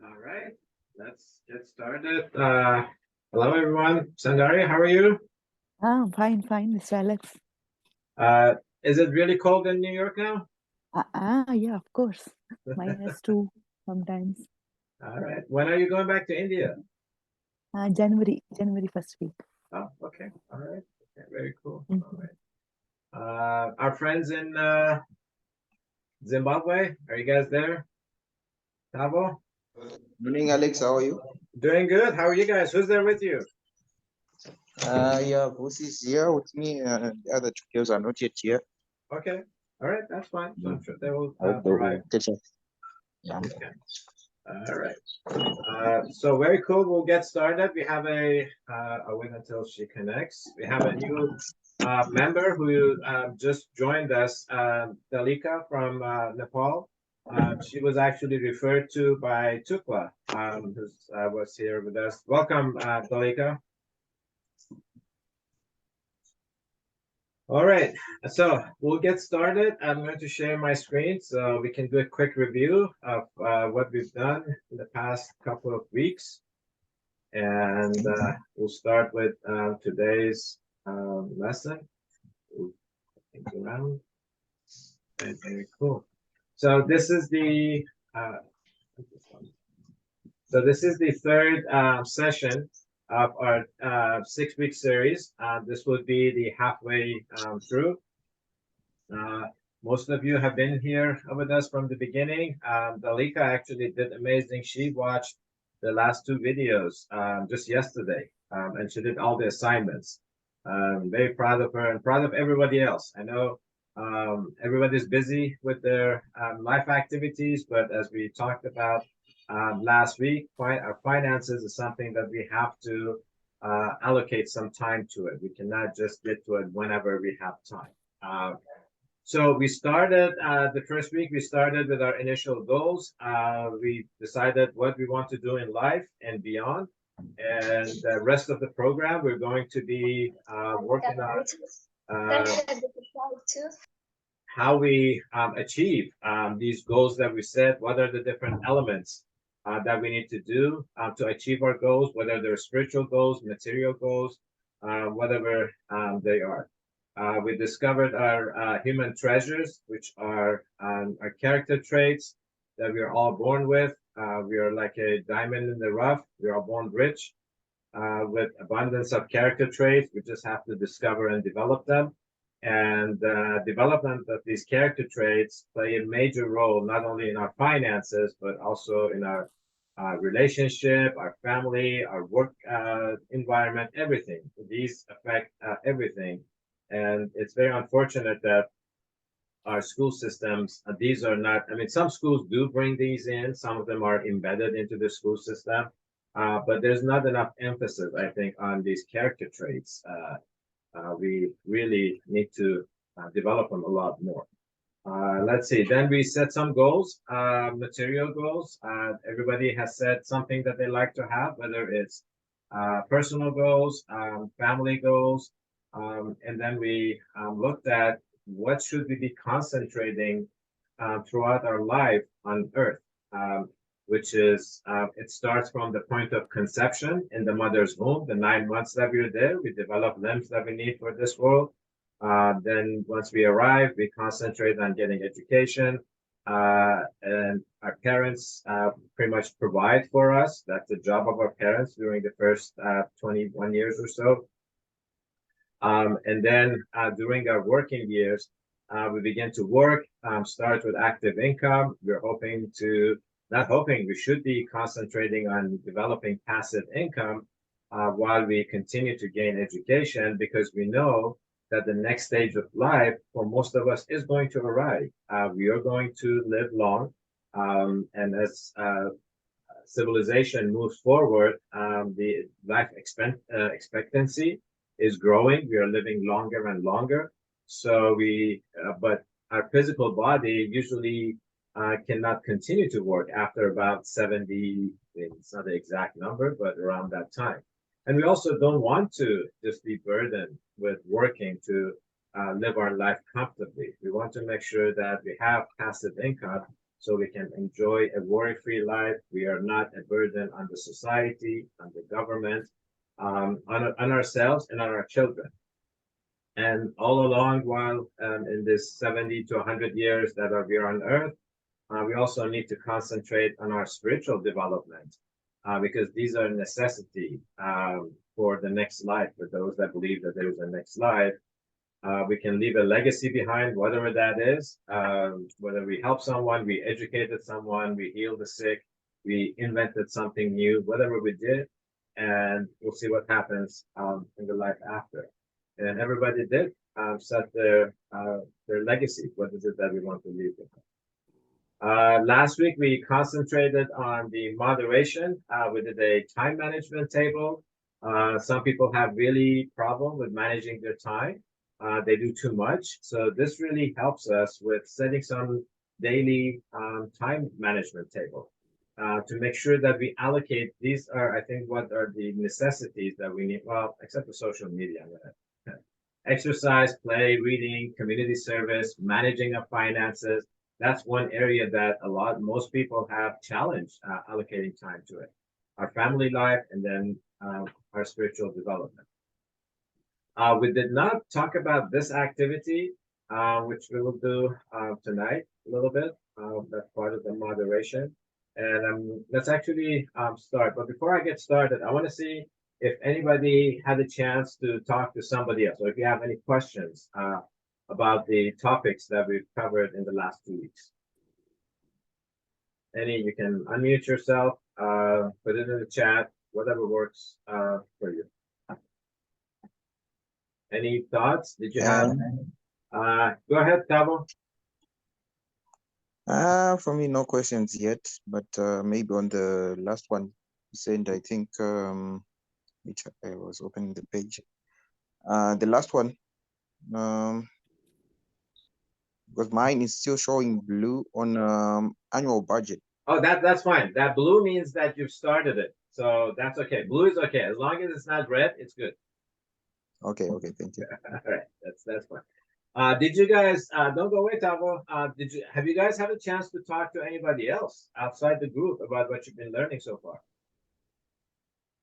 All right, let's get started. Hello, everyone. Sangari, how are you? Fine, Mr. Alex. Uh, is it really cold in New York now? Yeah, of course. -2 sometimes. All right. When are you going back to India? January first week. Oh, okay. All right. Okay, very cool. All Mhm. right. Our friends in Zimbabwe, are you guys there? Tavo? Morning, Alex. How are you? Doing good. How are you guys? Who's there with you? Yeah, boss is here with me. The other two girls are not yet here. Okay. All right. That's fine. So I'm sure they will I hope they arrive. will catch up. Yeah. Okay. All right. So very cool. We'll get started. We have I'll wait until she connects. We have a new member who just joined us, Dalika from Nepal. She was actually referred to by Tukla, who was here with us. Welcome, Dalika. All right, so we'll get started. I'm going to share my screen so we can do a quick review of what we've done in the past couple of weeks. And we'll start with today's lesson. Things around. And very cool. So this is the third session of our 6-week series. This would be the halfway through. Most of you have been here with us from the beginning. Dalika actually did amazing. She watched the last 2 videos just yesterday, and she did all the assignments. Very proud of her and proud of everybody else. I know everybody's busy with their life activities, but as we talked about last week, our finances is something that we have to allocate some time to it. We cannot just get to it whenever we have time. So we started the first week, we started with our initial goals. We decided what we want to do in life and beyond. And the rest of the program, we're going to be working on how we achieve these goals that we set. What are the different elements that we need to do to achieve our goals, whether they're spiritual goals, material goals, whatever they are. We discovered our human treasures, which are our character traits that we are all born with. We are like a diamond in the rough. We are born rich with abundance of character traits. We just have to discover and develop them. And development of these character traits play a major role, not only in our finances, but also in our relationship, our family, our work environment, everything. These affect everything. And it's very unfortunate that our school systems, these are not, I mean, some schools do bring these in, some of them are embedded into the school system, but there's not enough emphasis, I think, on these character traits. We really need to develop them a lot more. Let's see, then we set some goals, material goals. Everybody has said something that they like to have, whether it's personal goals, family goals, and then we looked at what should we be concentrating throughout our life on earth, which is, it starts from the point of conception in the mother's womb, the 9 months that we're there, we develop limbs that we need for this world. Then once we arrive, we concentrate on getting education, and our parents pretty much provide for us. That's the job of our parents during the first 21 years or so. And then during our working years, we begin to work, start with active income. We're hoping to, not hoping, we should be concentrating on developing passive income while we continue to gain education, because we know that the next stage of life for most of us is going to arrive. We are going to live long. And as civilization moves forward, the life expectancy is growing. We are living longer and longer. So but our physical body usually cannot continue to work after about 70, it's not the exact number, but around that time. And we also don't want to just be burdened with working to live our life comfortably. We want to make sure that we have passive income so we can enjoy a worry-free life. We are not a burden on the society, on the government, on ourselves and on our children. And all along, while in this 70 to 100 years that we are on Earth, we also need to concentrate on our spiritual development, because these are necessity for the next life. For those that believe that there is a next life, we can leave a legacy behind, whatever that is. Whether we help someone, we educated someone, we healed the sick, we invented something new, whatever we did, and we'll see what happens in the life after. And everybody did set their legacy. What is it that we want to leave behind? Last week we concentrated on the moderation. We did a time management table. Some people have really problem with managing their time. They do too much. So this really helps us with setting some daily time management table to make sure that we allocate. These are, I think, what are the necessities that we need. Well, except for social media. Exercise, play, reading, community service, managing of finances. That's one area that most people have challenged allocating time to it. Our family life, and then our spiritual development. We did not talk about this activity, which we will do tonight a little bit. That's part of the moderation. And let's actually start. But before I get started, I want to see if anybody had a chance to talk to somebody else, or if you have any questions about the topics that we've covered in the last 2 weeks. You can unmute yourself, put it in the chat, whatever works for you. Any thoughts? Did you have? Go ahead, Tabo. For me, no questions yet, but maybe on the last one, you said, I think, which I was opening the page. The last one, because mine is still showing blue on annual budget. Oh, that's fine. That blue means that you've started it. So that's okay. Blue is okay. As long as it's not red, it's good. Okay, thank you. All right, that's fine. Did you guys don't go away, Tavo? Have you guys had a chance to talk to anybody else outside the group about what you've been learning so far?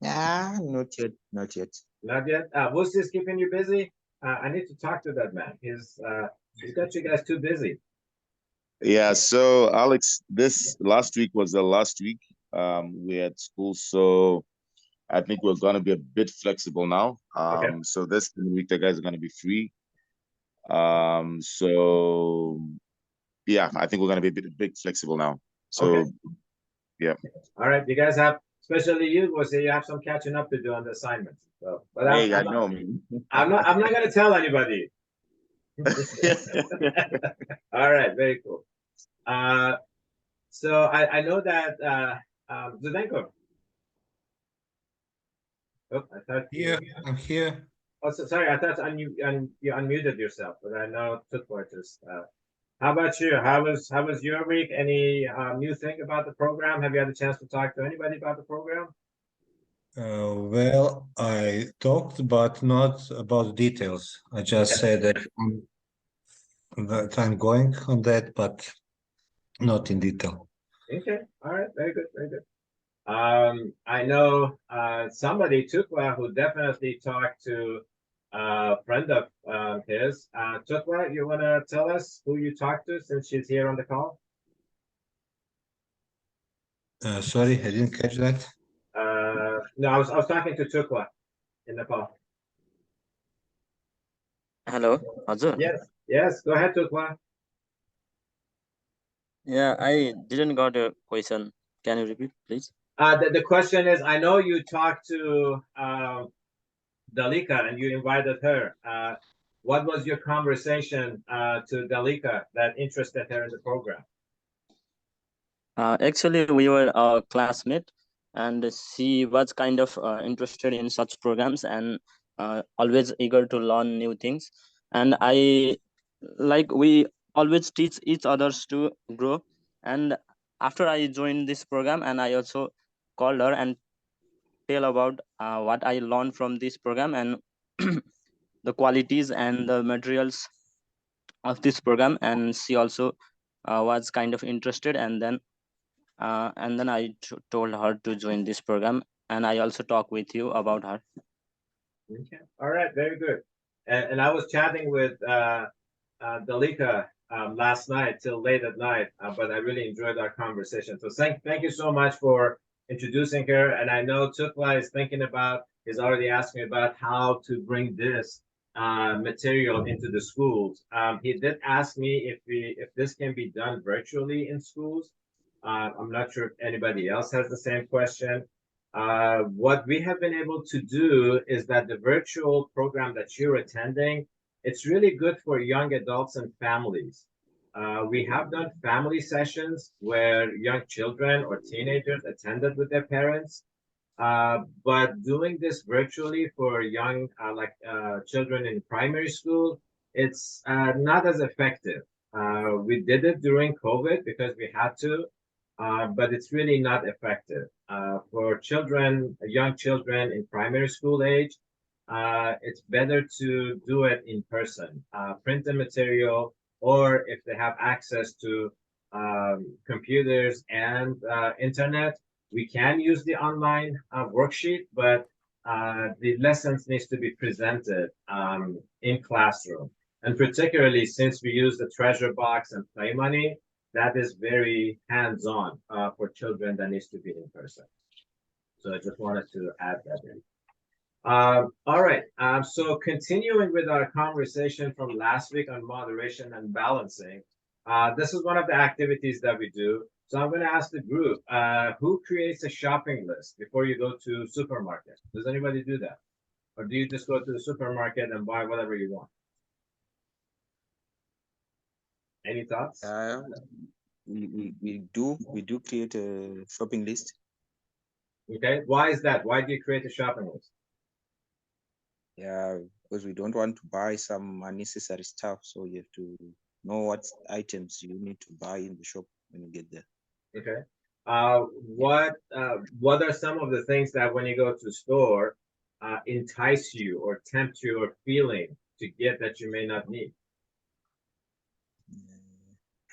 Not yet. Not yet. Who's this keeping you busy? I need to talk to that man. He's got you guys too busy. Yeah, so Alex, this last week was the last week we had school, so I think we're gonna be a bit flexible now. Okay. So this week the guys are gonna be free. So yeah, I think we're gonna be a bit flexible now. So okay. Yeah. All right, you guys have, especially you, will say you have some catching up to do on the assignments. So, but hey, I'm not gonna tell anybody. All right, very cool. So I know that Zdenko. Oh, I thought I'm here. Oh, so, sorry, I thought you unmuted yourself, but I know Tutwa just. How about you? How was your week? Any new thing about the program? Have you had a chance to talk to anybody about the program? Well, I talked, but not about details. I just said that I'm going on that, but not in detail. Okay, all right, very good, very good. I know somebody, Tukwa, who definitely talked to a friend of his. Tukwa, you want to tell us who you talked to since she's here on the call? Sorry, I didn't catch that. No, I was talking to Tukwa in the call. Hello, Azur. Yes, go ahead, Tukwa. Yeah, I didn't got a question. Can you repeat, please? The question is, I know you talked to Dalika and you invited her. What was your conversation to Dalika that interested her in the program? Actually, we were a classmate, and she was kind of interested in such programs and always eager to learn new things. And we always teach each others to grow. And after I joined this program, and I also called her and tell about what I learned from this program and the qualities and the materials of this program, and she also was kind of interested, and then I told her to join this program, and I also talked with you about her. Okay. All right. Very good. And I was chatting with Dalika last night till late at night, but I really enjoyed our conversation. So thank you so much for introducing her. And I know Tukla is already asking about how to bring this material into the schools. He did ask me if this can be done virtually in schools. I'm not sure if anybody else has the same question. What we have been able to do is that the virtual program that you're attending, it's really good for young adults and families. We have done family sessions where young children or teenagers attended with their parents. But doing this virtually for young, children in primary school, it's not as effective. We did it during COVID because we had to, but it's really not effective. For children, young children in primary school age, it's better to do it in person, print the material, or if they have access to computers and internet, we can use the online worksheet, but the lessons needs to be presented in classroom. And particularly since we use the treasure box and play money, that is very hands-on for children that needs to be in person. So I just wanted to add that in. All right, so continuing with our conversation from last week on moderation and balancing, this is one of the activities that we do. So I'm going to ask the group, who creates a shopping list before you go to supermarket? Does anybody do that? Or do you just go to the supermarket and buy whatever you want? Any thoughts? We do create a shopping list. Okay, why is that? Why do you create a shopping list? Yeah, because we don't want to buy some unnecessary stuff. So you have to know what items you need to buy in the shop when you get there. Okay. What are some of the things that when you go to the store entice you or tempt your feeling to get that you may not need?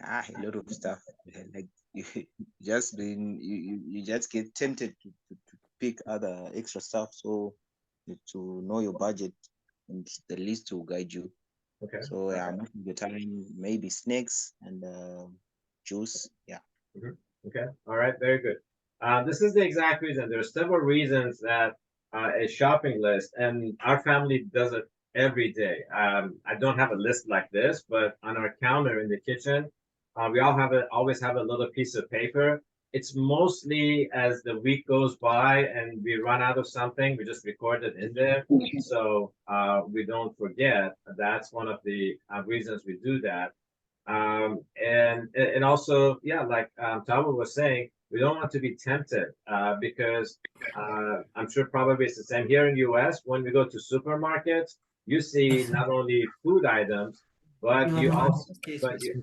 A lot of stuff. Like you just get tempted to pick other extra stuff. So you have to know your budget, and the list will guide you. Okay. So yeah, most of the time maybe snacks and juice. Yeah. Okay. All right. Very good. This is the exact reason. There are several reasons that a shopping list, and our family does it every day. I don't have a list like this, but on our counter in the kitchen, we always have a little piece of paper. It's mostly as the week goes by and we run out of something, we just record it in there, so we don't forget. That's one of the reasons we do that. And also, yeah, like Tawa was saying, we don't want to be tempted because I'm sure probably it's the same here in the US. When we go to supermarkets, you see not only food items, but you also, but you,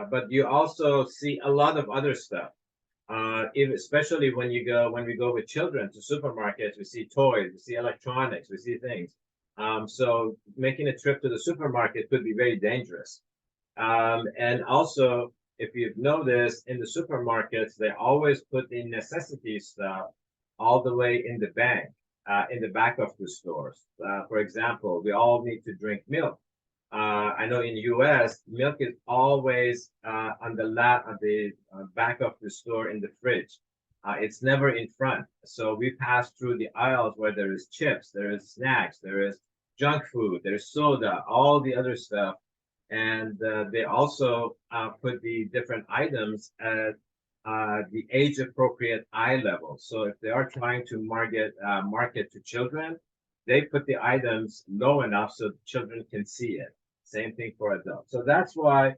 but you also see a lot of other stuff. Especially when we go with children to supermarkets, we see toys, we see electronics, we see things. So making a trip to the supermarket could be very dangerous. And also, if you've noticed, in the supermarkets, they always put the necessity stuff all the way in the bank, in the back of the stores. For example, we all need to drink milk. I know in the US, milk is always on the back of the store in the fridge. It's never in front. So we pass through the aisles where there is chips, there is snacks, there is junk food, there's soda, all the other stuff. And they also put the different items at the age appropriate eye level. So if they are trying to market to children, they put the items low enough so children can see it. Same thing for adults. So that's why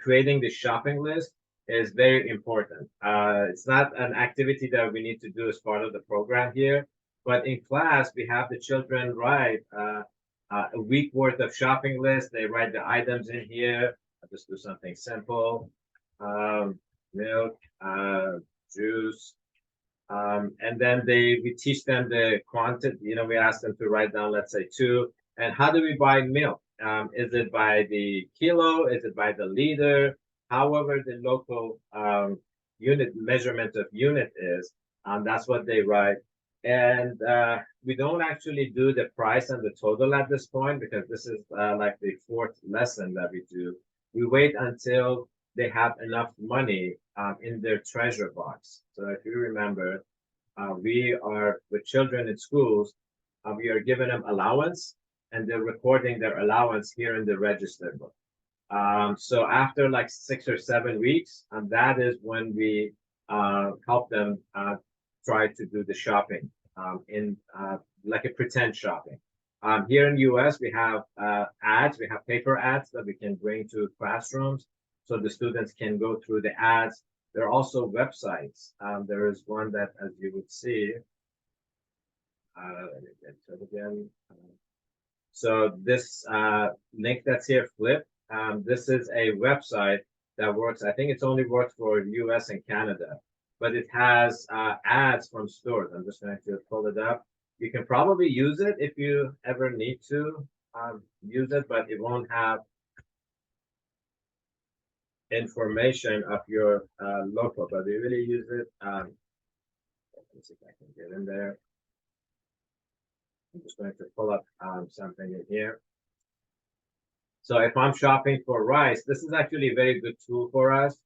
creating the shopping list is very important. It's not an activity that we need to do as part of the program here, but in class, we have the children write a week worth of shopping list. They write the items in here. I'll just do something simple. Milk, juice, And then we teach them the quantity, we ask them to write down, let's say 2. And how do we buy milk? Is it by the kilo? Is it by the liter? However, the local unit measurement of unit is, that's what they write. And we don't actually do the price and the total at this point, because this is like the 4th lesson that we do. We wait until they have enough money in their treasure box. So if you remember, we are with children in schools, we are giving them allowance, and they're recording their allowance here in the register book. So after like 6 or 7 weeks, that is when we help them try to do the shopping in like a pretend shopping. Here in the US, we have ads, we have paper ads that we can bring to classrooms so the students can go through the ads. There are also websites. There is one that, as you would see, let me get to it again. So this link that's here, Flip, this is a website that works. I think it's only worked for US and Canada, but it has ads from stores. I'm just going to pull it up. You can probably use it if you ever need to use it, but it won't have information of your local, but we really use it. Let me see if I can get in there. I'm just going to pull up something in here. So if I'm shopping for rice, this is actually a very good tool for us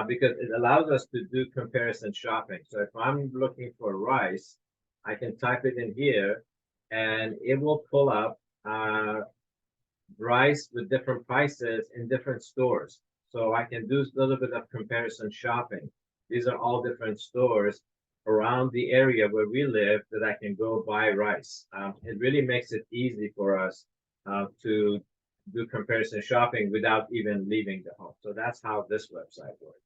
because it allows us to do comparison shopping. So if I'm looking for rice, I can type it in here and it will pull up rice with different prices in different stores. So I can do a little bit of comparison shopping. These are all different stores around the area where we live that I can go buy rice. It really makes it easy for us to do comparison shopping without even leaving the home. So that's how this website works.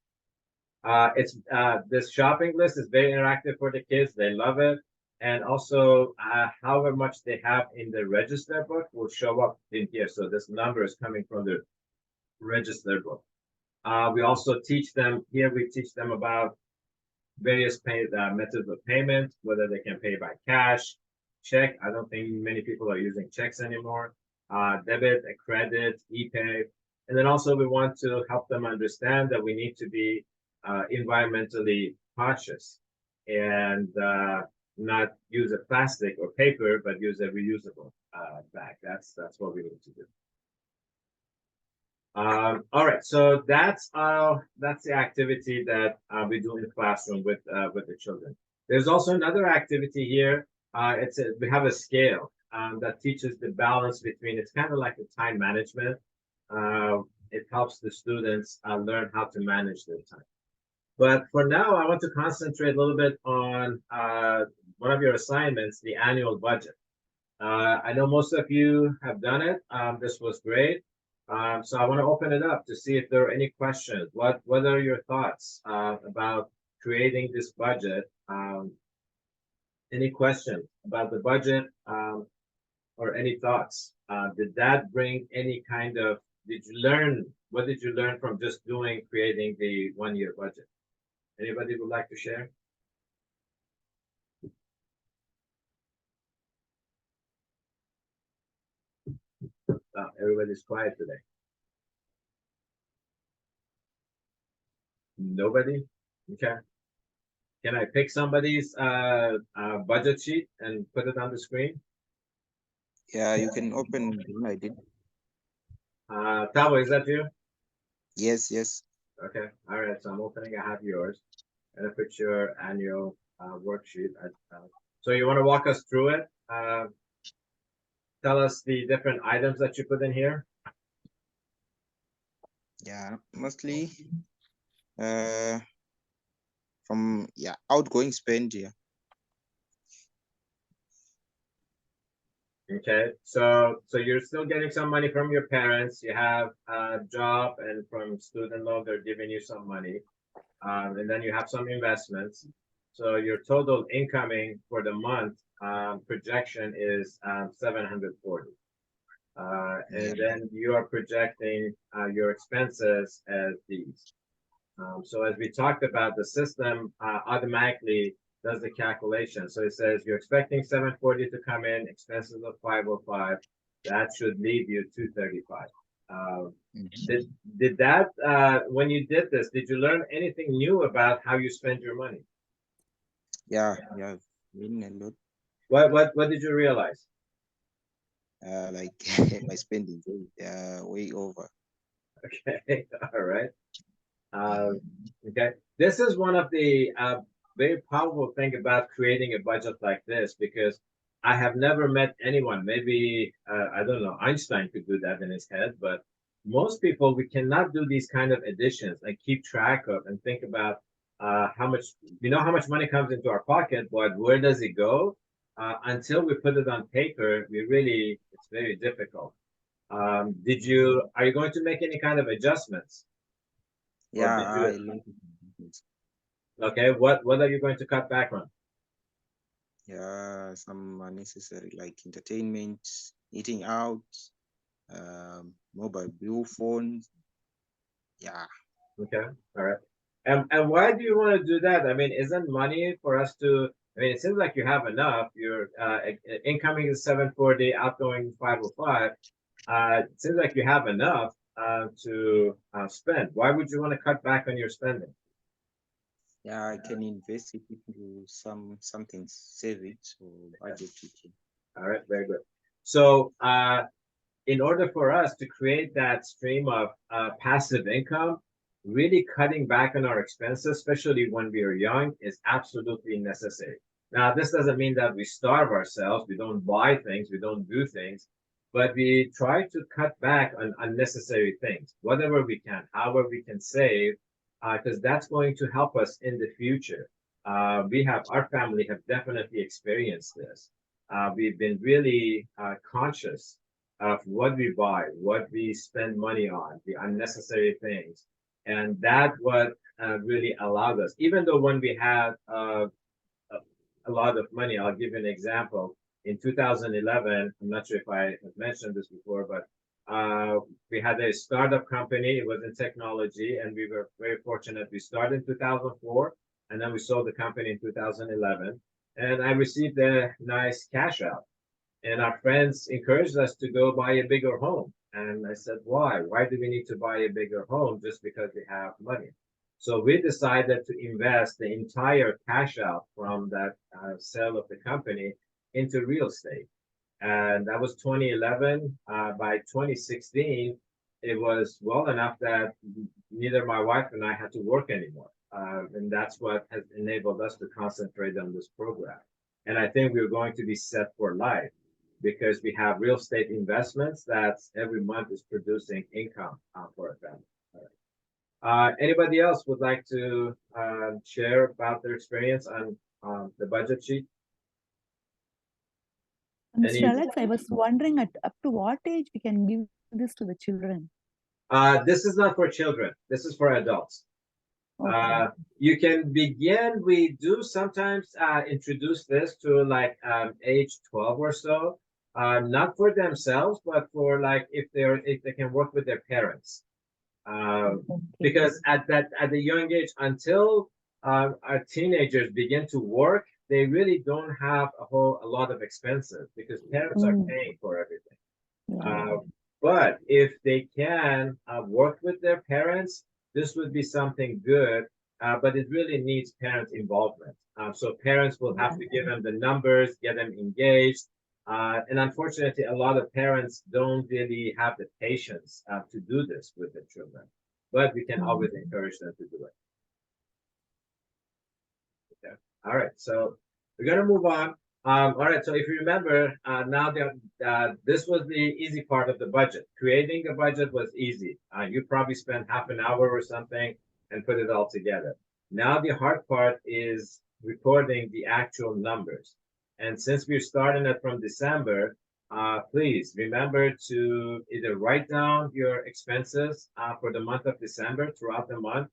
This shopping list is very interactive for the kids. They love it. And also, however much they have in the register book will show up in here. So this number is coming from the register book. We also teach them here. We teach them about various methods of payment, whether they can pay by cash, check. I don't think many people are using checks anymore. Debit, a credit, e-pay. And then also we want to help them understand that we need to be environmentally conscious and not use a plastic or paper, but use a reusable bag. That's what we need to do. All right, so that's the activity that we do in the classroom with the children. There's also another activity here. We have a scale that teaches the balance between. It's kind of like a time management. It helps the students learn how to manage their time. But for now, I want to concentrate a little bit on one of your assignments, the annual budget. I know most of you have done it. This was great. So I want to open it up to see if there are any questions. What are your thoughts about creating this budget? Any questions about the budget or any thoughts? Did that bring any kind of, what did you learn from just creating the 1-year budget? Anybody would like to share? Everybody's quiet today. Nobody? Okay. Can I pick somebody's budget sheet and put it on the screen? Yeah, you can open the one I did. Tabo, is that you? Yes, yes. Okay. All right. So I'm opening. I have yours. And I put your annual worksheet. So you want to walk us through it? Tell us the different items that you put in here. Yeah, mostly from outgoing spend. Yeah. Okay, so you're still getting some money from your parents. You have a job, and from student loan, they're giving you some money, and then you have some investments. So your total incoming for the month projection is 740, and then you are projecting your expenses as these. So as we talked about, the system automatically does the calculation. So it says you're expecting 740 to come in, expenses of 505. That should leave you 235. Did that when you did this, did you learn anything new about how you spend your money? Yeah, mean a lot. What did you realize? Like my spending way over. Okay, all right. Okay, this is one of the very powerful thing about creating a budget like this, because I have never met anyone, maybe I don't know, Einstein could do that in his head, but most people, we cannot do these kind of additions and keep track of and think about how much, how much money comes into our pocket, but where does it go? Until we put it on paper, it's very difficult. Are you going to make any kind of adjustments? Yeah, Or did you- I learned it. Okay, what are you going to cut back on? Yeah, some unnecessary like entertainment, eating out, mobile bill phones. Yeah. Okay, all right. And why do you want to do that? I mean, isn't money for us to? I mean, it seems like you have enough. Your incoming is 740, outgoing 505. It seems like you have enough to spend. Why would you want to cut back on your spending? Yeah, I can invest it into something, save it or budget it. All right, very good. So in order for us to create that stream of passive income, really cutting back on our expenses, especially when we are young, is absolutely necessary. Now, this doesn't mean that we starve ourselves, we don't buy things, we don't do things, but we try to cut back on unnecessary things, whatever we can, however we can save, because that's going to help us in the future. Our family have definitely experienced this. We've been really conscious of what we buy, what we spend money on, the unnecessary things. And that what really allowed us, even though when we had a lot of money, I'll give you an example. In 2011, I'm not sure if I have mentioned this before, but we had a startup company. It was in technology, and we were very fortunate. We started in 2004, and then we sold the company in 2011. And I received a nice cash out. And our friends encouraged us to go buy a bigger home. And I said, why? Why do we need to buy a bigger home just because we have money? So we decided to invest the entire cash out from that sale of the company into real estate. And that was 2011. By 2016, it was well enough that neither my wife and I had to work anymore. And that's what has enabled us to concentrate on this program. And I think we're going to be set for life, because we have real estate investments that every month is producing income for a family. Anybody else would like to share about their experience on the budget sheet? Mr. Alex, I was wondering up to what age we can give this to the children? This is not for children. This is for adults. Okay. You can begin, we do sometimes introduce this to like age 12 or so, not for themselves, but for like if they can work with their parents. Because at a young age, until our teenagers begin to work, they really don't have a lot of expenses because parents are paying for everything. But if they can work with their parents, this would be something good, but it really needs parent involvement. So parents will have to give them the numbers, get them engaged. And unfortunately, a lot of parents don't really have the patience to do this with their children, but we can always encourage them to do it. Okay. All right, so we're gonna move on. All right, so if you remember, now this was the easy part of the budget. Creating a budget was easy. You probably spent half an hour or something and put it all together. Now the hard part is recording the actual numbers. And since we're starting it from December, please remember to either write down your expenses for the month of December throughout the month.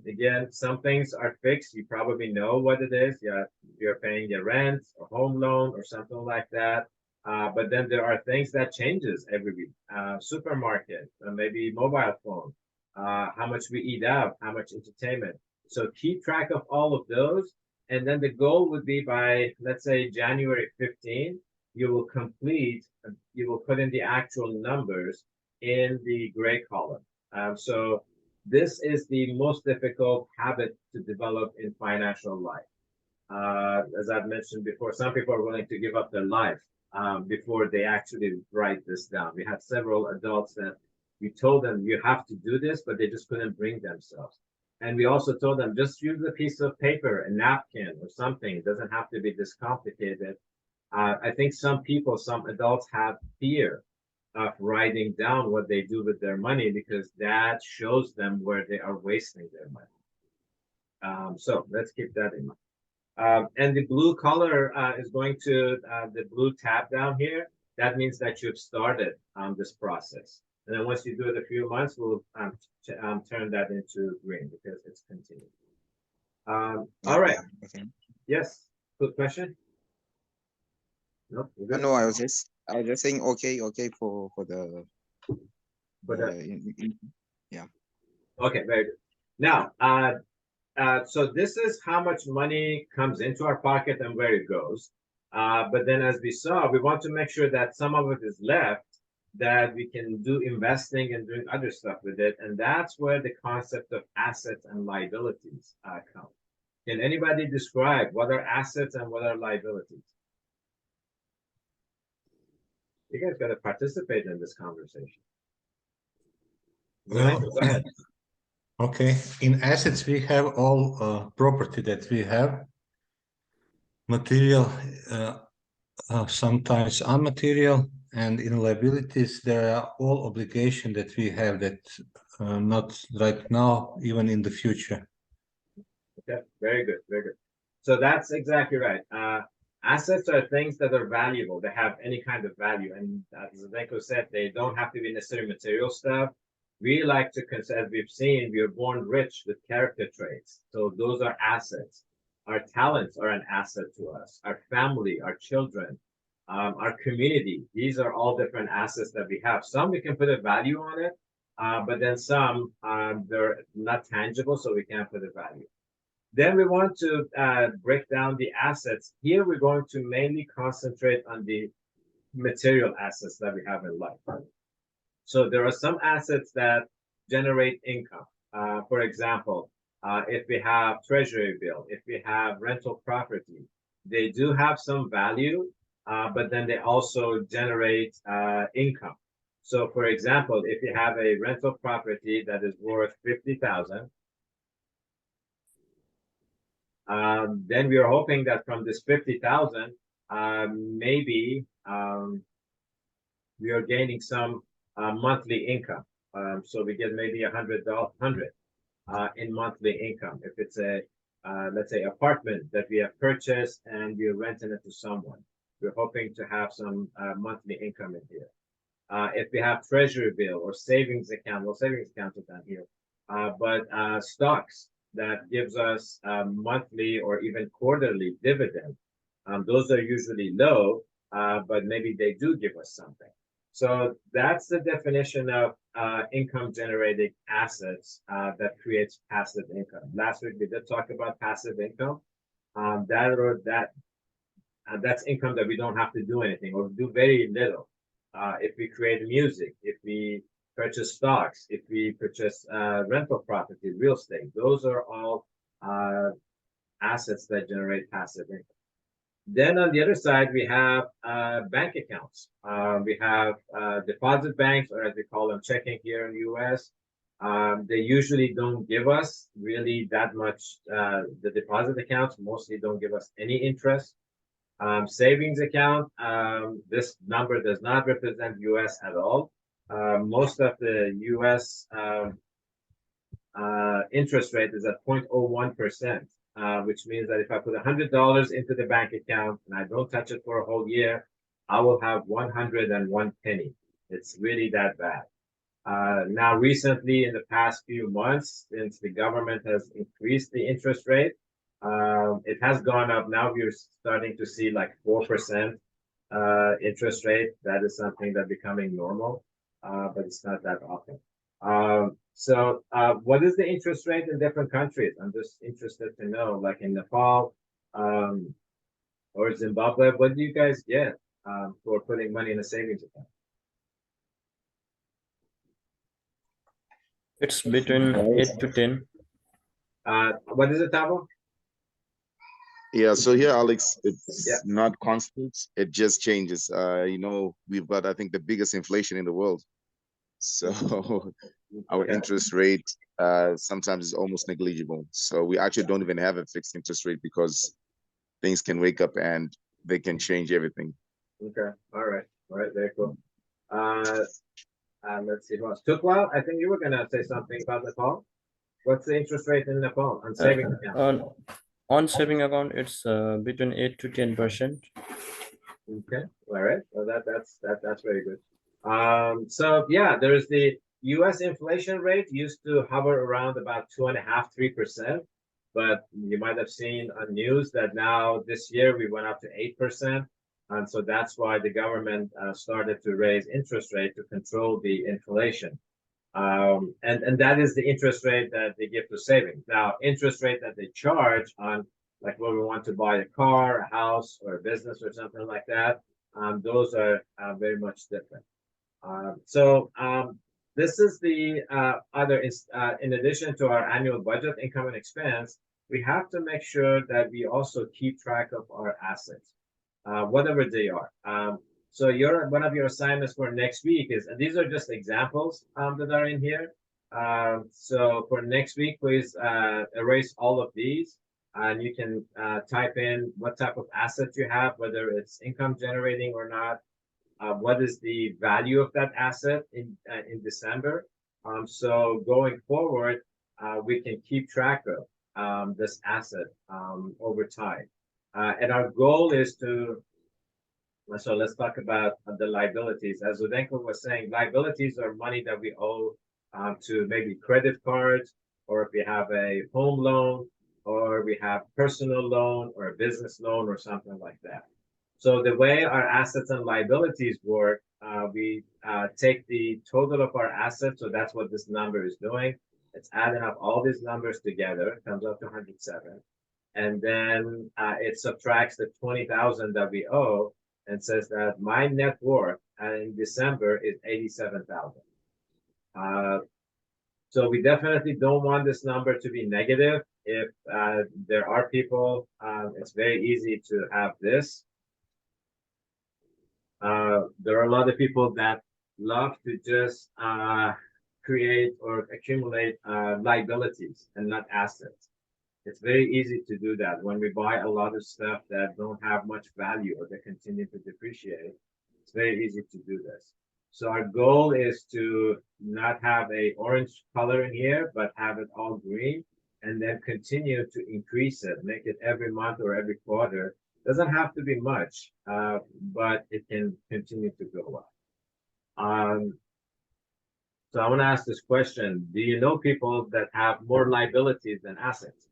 Again, some things are fixed. You probably know what it is. You're paying your rent, a home loan, or something like that. But then there are things that changes every week. Supermarket, maybe mobile phone, how much we eat out, how much entertainment. So keep track of all of those. And then the goal would be by, let's say, January 15, you will complete, you will put in the actual numbers in the gray column. So this is the most difficult habit to develop in financial life. As I've mentioned before, some people are willing to give up their life before they actually write this down. We had several adults that we told them you have to do this, but they just couldn't bring themselves. And we also told them just use a piece of paper, a napkin or something. It doesn't have to be this complicated. I think some people, some adults have fear of writing down what they do with their money because that shows them where they are wasting their money. So let's keep that in mind. And the blue color is going to the blue tab down here. That means that you've started this process. And then once you do it a few months, we'll turn that into green because it's continued. All right. Yeah, okay. Yes. Good question. No, No, I was just saying okay for the For the yeah. Okay, very good. Now, so this is how much money comes into our pocket and where it goes. But then as we saw, we want to make sure that some of it is left, that we can do investing and doing other stuff with it. And that's where the concept of assets and liabilities come. Can anybody describe what are assets and what are liabilities? You guys got to participate in this conversation. Well, Go ahead. okay. In assets, we have all property that we have, material, sometimes unmaterial, and in liabilities, there are all obligation that we have that not right now, even in the future. Okay, very good, very good. So that's exactly right. Assets are things that are valuable. They have any kind of value. And as Zdenko said, they don't have to be necessarily material stuff. We like to consider, as we've seen, we are born rich with character traits. So those are assets. Our talents are an asset to us. Our family, our children, our community. These are all different assets that we have. Some we can put a value on it, but then some they're not tangible, so we can't put a value. Then we want to break down the assets. Here we're going to mainly concentrate on the material assets that we have in life. So there are some assets that generate income. For example, if we have treasury bill, if we have rental property, they do have some value, but then they also generate income. So for example, if you have a rental property that is worth $50,000, then we are hoping that from this 50,000, maybe we are gaining some monthly income. So we get maybe $100 in monthly income. If it's a, let's say, apartment that we have purchased and we're renting it to someone, we're hoping to have some monthly income in here. If we have treasury bill or savings account, well, savings accounts are down here, but stocks that gives us monthly or even quarterly dividend. Those are usually low, but maybe they do give us something. So that's the definition of income generating assets that creates passive income. Last week we did talk about passive income. That's income that we don't have to do anything or do very little. If we create music, if we purchase stocks, if we purchase rental property, real estate, those are all assets that generate passive income. Then on the other side, we have bank accounts. We have deposit banks, or as we call them, checking here in the US. They usually don't give us really that much. The deposit accounts mostly don't give us any interest. Savings account, this number does not represent US at all. Most of the US interest rate is at 0.01%, which means that if I put $100 into the bank account and I don't touch it for a whole year, I will have 101 penny. It's really that bad. Now, recently, in the past few months, since the government has increased the interest rate, it has gone up. Now we're starting to see like 4% interest rate. That is something that's becoming normal, but it's not that often. So what is the interest rate in different countries? I'm just interested to know, like in Nepal, or Zimbabwe. What do you guys get for putting money in a savings account? It's between 8 to 10. What is it, Tabo? Yeah, so here, Alex, it's Yeah. not constant. It just changes. You know, we've got, I think, the biggest inflation in the world. So our Okay. interest rate sometimes is almost negligible. So we actually don't even have a fixed interest rate because things can wake up and they can change everything. Okay. All right. Very cool. Let's see who else. Tukla, I think you were gonna say something about Nepal. What's the interest rate in Nepal on savings account? On saving account, it's between 8 to 10%. Okay, all right. Well, that's very good. So yeah, there's the U.S. inflation rate used to hover around about 2.5%, 3%, but you might have seen on news that now this year we went up to 8%, and so that's why the government started to raise interest rate to control the inflation. And that is the interest rate that they give to savings. Now, interest rate that they charge on, like when we want to buy a car, a house, or a business or something like that, those are very much different. This is the other, in addition to our annual budget, income and expense, we have to make sure that we also keep track of our assets, whatever they are. So one of your assignments for next week is, and these are just examples that are in here. So for next week, please erase all of these, and you can type in what type of assets you have, whether it's income generating or not. What is the value of that asset in December? So going forward, we can keep track of this asset over time. And our goal is to, so let's talk about the liabilities. As Udenko was saying, liabilities are money that we owe to maybe credit cards, or if we have a home loan, or we have personal loan or a business loan or something like that. So the way our assets and liabilities work, we take the total of our assets. So that's what this number is doing. It's adding up all these numbers together, comes up to 107. And then it subtracts the 20,000 that we owe and says that my net worth in December is 87,000. So we definitely don't want this number to be negative. If there are people, it's very easy to have this. There are a lot of people that love to just create or accumulate liabilities and not assets. It's very easy to do that when we buy a lot of stuff that don't have much value or they continue to depreciate. It's very easy to do this. So our goal is to not have a orange color in here, but have it all green, and then continue to increase it, make it every month or every quarter. Doesn't have to be much, but it can continue to go up. So I want to ask this question. Do you know people that have more liabilities than assets?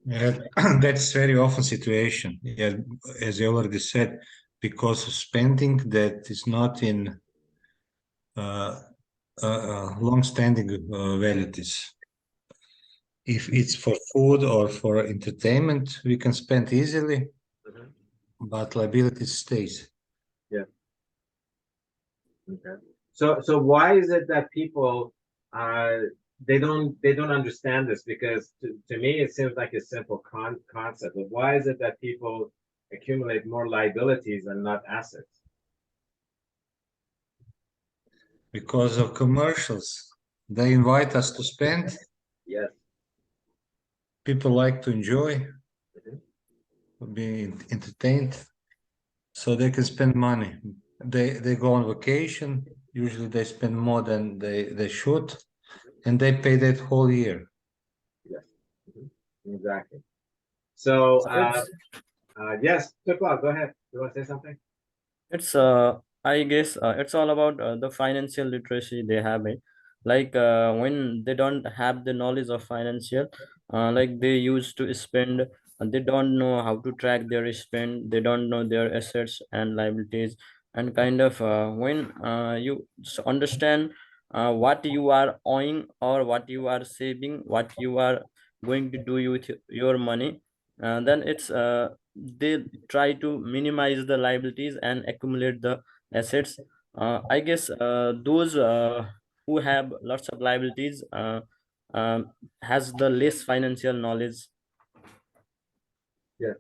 Yeah, that's very often situation. Yeah, as you already said, because of spending that is not in long-standing values. If it's for food or for entertainment, we can spend easily, but liability stays. Yeah. Okay. So why is it that people they don't understand this? Because to me it seems like a simple concept, but why is it that people accumulate more liabilities and not assets? Because of commercials, they invite us to spend. Yes. People like to enjoy, be entertained, so they can spend money. They go on vacation. Usually they spend more than they should, and they pay that whole year. Yes. Exactly. So yes, Tukla, go ahead. You want to say something? It's I guess it's all about the financial literacy they have it. Like when they don't have the knowledge of financial, like they used to spend, they don't know how to track their spend, they don't know their assets and liabilities, and kind of when you understand what you are owing or what you are saving, what you are going to do with your money. Then it's they try to minimize the liabilities and accumulate the assets. I guess those who have lots of liabilities has the less financial knowledge. Yeah.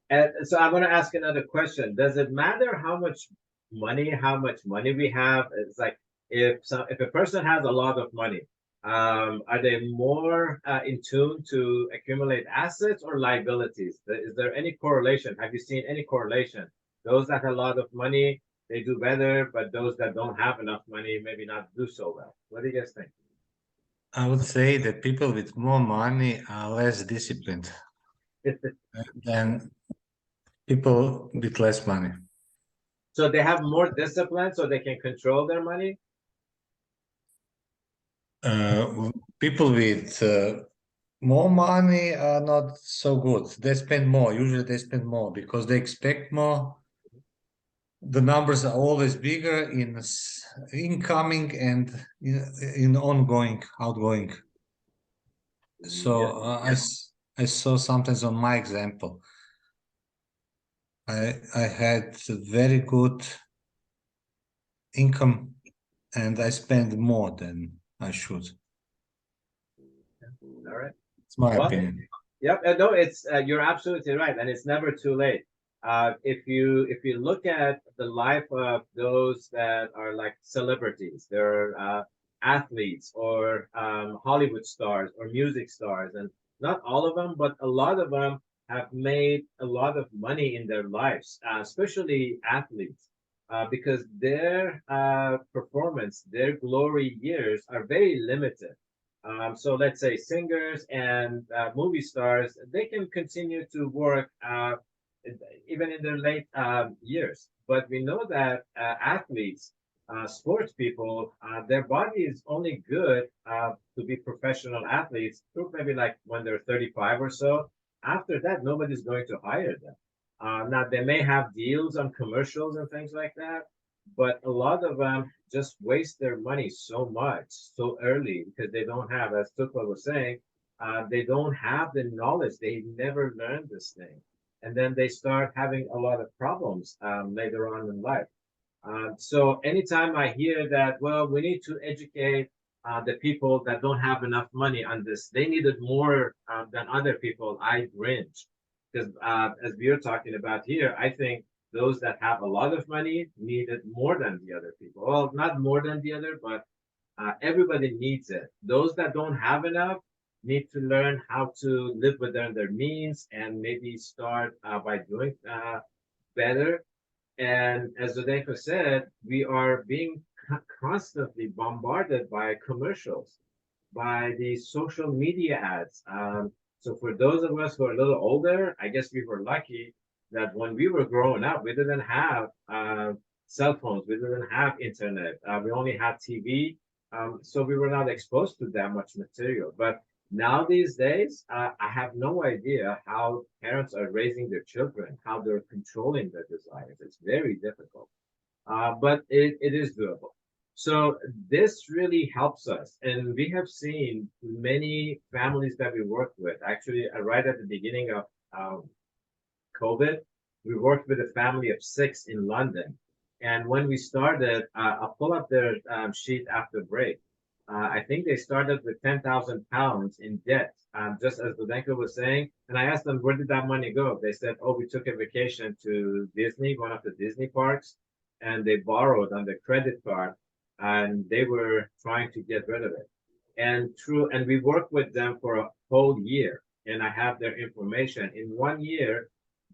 And so I'm going to ask another question. Does it matter how much money we have? It's like if a person has a lot of money, are they more in tune to accumulate assets or liabilities? Is there any correlation? Have you seen any correlation? Those that have a lot of money, they do better, but those that don't have enough money maybe not do so well. What do you guys think? I would say that people with more money are less disciplined than people with less money. So they have more discipline so they can control their money? People with more money are not so good. They spend more. Usually they spend more because they expect more. The numbers are always bigger in incoming and in ongoing, outgoing. So I saw sometimes on my example, I had very good income and I spend more than I should. All right. It's my Well, opinion. Yep, no, it's you're absolutely right, and it's never too late. If you look at the life of those that are like celebrities, they're athletes or Hollywood stars or music stars, and not all of them, but a lot of them have made a lot of money in their lives, especially athletes, because their performance, their glory years are very limited. So let's say singers and movie stars, they can continue to work even in their late years. But we know that athletes, sports people, their body is only good to be professional athletes through maybe like when they're 35 or so. After that, nobody's going to hire them. Now, they may have deals on commercials and things like that, but a lot of them just waste their money so much so early because they don't have, as Tukla was saying, they don't have the knowledge. They never learned this thing, and then they start having a lot of problems later on in life. So anytime I hear that, well, we need to educate the people that don't have enough money on this, they needed more than other people, I cringe. Because as we are talking about here, I think those that have a lot of money need it more than the other people. Well, not more than the other, but everybody needs it. Those that don't have enough need to learn how to live within their means and maybe start by doing better. And as Zdenko said, we are being constantly bombarded by commercials, by these social media ads. So for those of us who are a little older, I guess we were lucky that when we were growing up, we didn't have cell phones, we didn't have internet, we only had TV. So we were not exposed to that much material. But now these days, I have no idea how parents are raising their children, how they're controlling their desires. It's very difficult, but it is doable. So this really helps us. And we have seen many families that we worked with. Actually, right at the beginning of COVID, we worked with a family of 6 in London. And when we started, I'll pull up their sheet after break. I think they started with 10,000 pounds in debt, just as Zdenko was saying. And I asked them, where did that money go? They said, oh, we took a vacation to Disney, one of the Disney parks, and they borrowed on the credit card, and they were trying to get rid of it. And we worked with them for a whole year, and I have their information. In 1 year,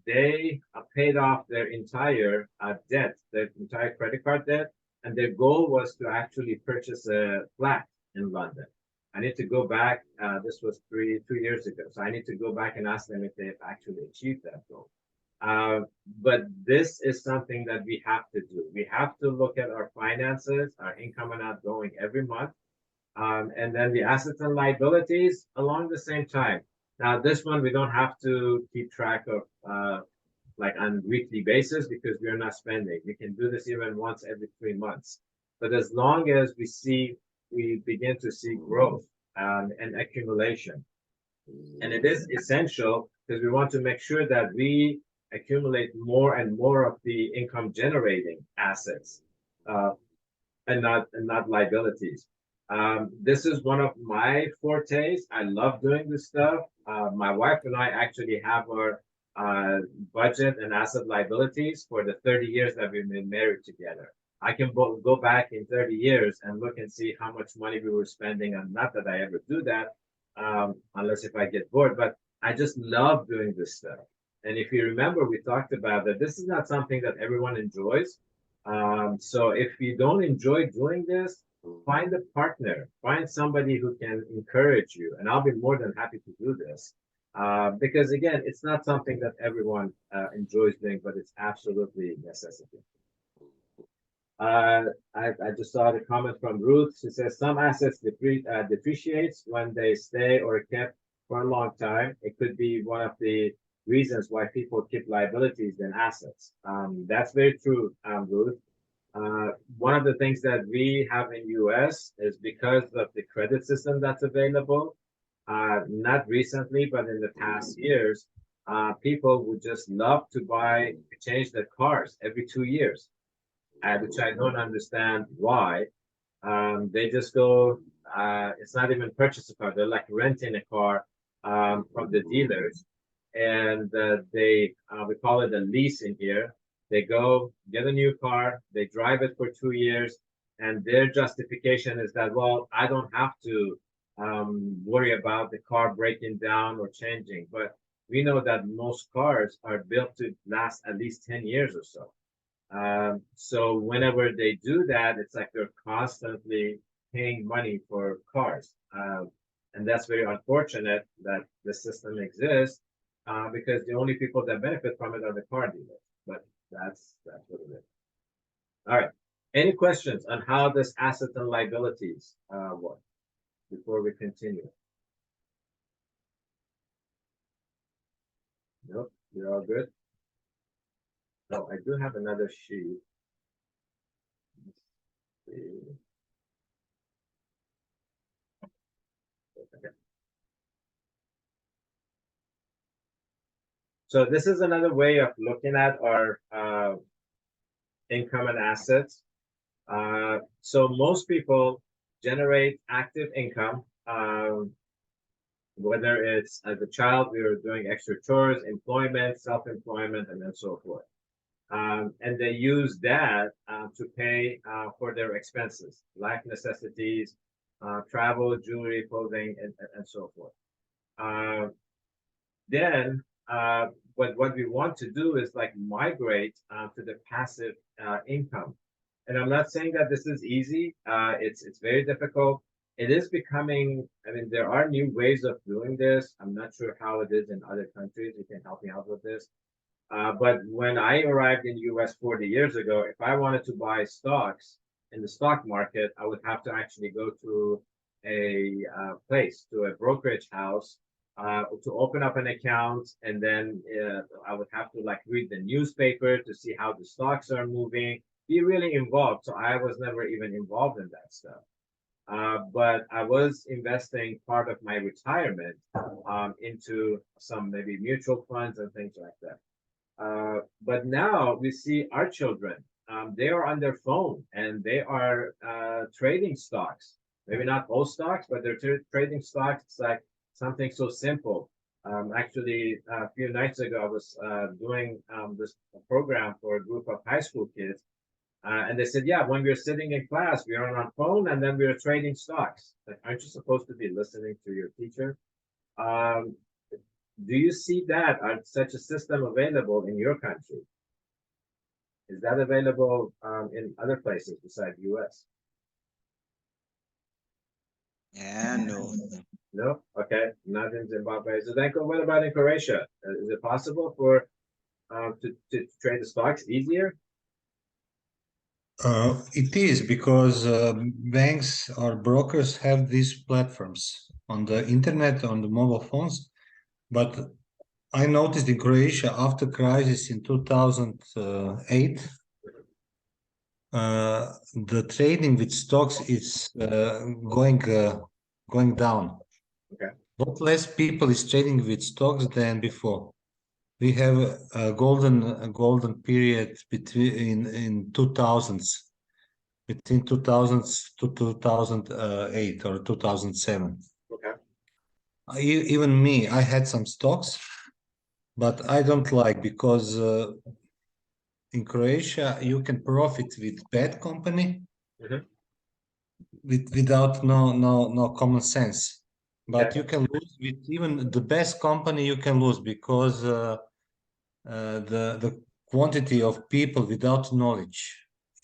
they paid off their entire debt, their entire credit card debt, and their goal was to actually purchase a flat in London. I need to go back. This was 2 years ago, so I need to go back and ask them if they've actually achieved that goal. But this is something that we have to do. We have to look at our finances, our income and outgoing every month, and then the assets and liabilities along the same time. Now, this one we don't have to keep track of like on weekly basis because we are not spending. We can do this even once every 3 months. But as long as we see we begin to see growth and accumulation. And it is essential because we want to make sure that we accumulate more and more of the income generating assets and not liabilities. This is one of my fortes. I love doing this stuff. My wife and I actually have our budget and asset liabilities for the 30 years that we've been married together. I can go back in 30 years and look and see how much money we were spending, and not that I ever do that, unless if I get bored, but I just love doing this stuff. And if you remember, we talked about that this is not something that everyone enjoys. So if you don't enjoy doing this, find a partner, find somebody who can encourage you, and I'll be more than happy to do this. Because again, it's not something that everyone enjoys doing, but it's absolutely necessity. I just saw the comment from Ruth. She says some assets depreciates when they stay or kept for a long time. It could be one of the reasons why people keep liabilities than assets. That's very true, Ruth. One of the things that we have in US is because of the credit system that's available, not recently, but in the past years, people would just love to change their cars every 2 years, which I don't understand why. They just go, it's not even purchase a car, they're like renting a car from the dealers. And we call it a lease in here. They go get a new car, they drive it for 2 years, and their justification is that, well, I don't have to worry about the car breaking down or changing. But we know that most cars are built to last at least 10 years or so. So whenever they do that, it's like they're constantly paying money for cars. And that's very unfortunate that the system exists, because the only people that benefit from it are the car dealers. But that's what it is. All right. Any questions on how this assets and liabilities work before we continue? Nope, you're all good. Oh, I do have another sheet. Let's see. Okay. So this is another way of looking at our income and assets. So most people generate active income, whether it's as a child, we were doing extra chores, employment, self-employment, and then so forth. And they use that to pay for their expenses, life necessities, travel, jewelry, clothing, and so forth. Then what we want to do is like migrate to the passive income. And I'm not saying that this is easy. It's very difficult. It is becoming, I mean, there are new ways of doing this. I'm not sure how it is in other countries. You can help me out with this. But when I arrived in the US 40 years ago, if I wanted to buy stocks in the stock market, I would have to actually go to a place, to a brokerage house, to open up an account, and then I would have to like read the newspaper to see how the stocks are moving, be really involved. So I was never even involved in that stuff. But I was investing part of my retirement into some maybe mutual funds and things like that. But now we see our children, they are on their phone and they are trading stocks. Maybe not all stocks, but they're trading stocks. It's like something so simple. Actually, a few nights ago, I was doing this program for a group of high school kids. And they said, yeah, when we're sitting in class, we're on our phone and then we're trading stocks. Like, aren't you supposed to be listening to your teacher? Do you see that such a system available in your country? Is that available in other places besides the US? Yeah, no. No? Okay, not in Zimbabwe. Zdenko, what about in Croatia? Is it possible for to trade the stocks easier? It is because banks or brokers have these platforms on the internet, on the mobile phones. But I noticed in Croatia after crisis in 2008, the trading with stocks is going down. Okay. A lot less people is trading with stocks than before. We have a golden period between in 2000s, between 2000s to 2008 or 2007. Okay. Even me, I had some stocks, but I don't like because in Croatia you can profit with bad company Mhm. without no common sense. But Okay. you can lose with even the best company. You can lose because the quantity of people without knowledge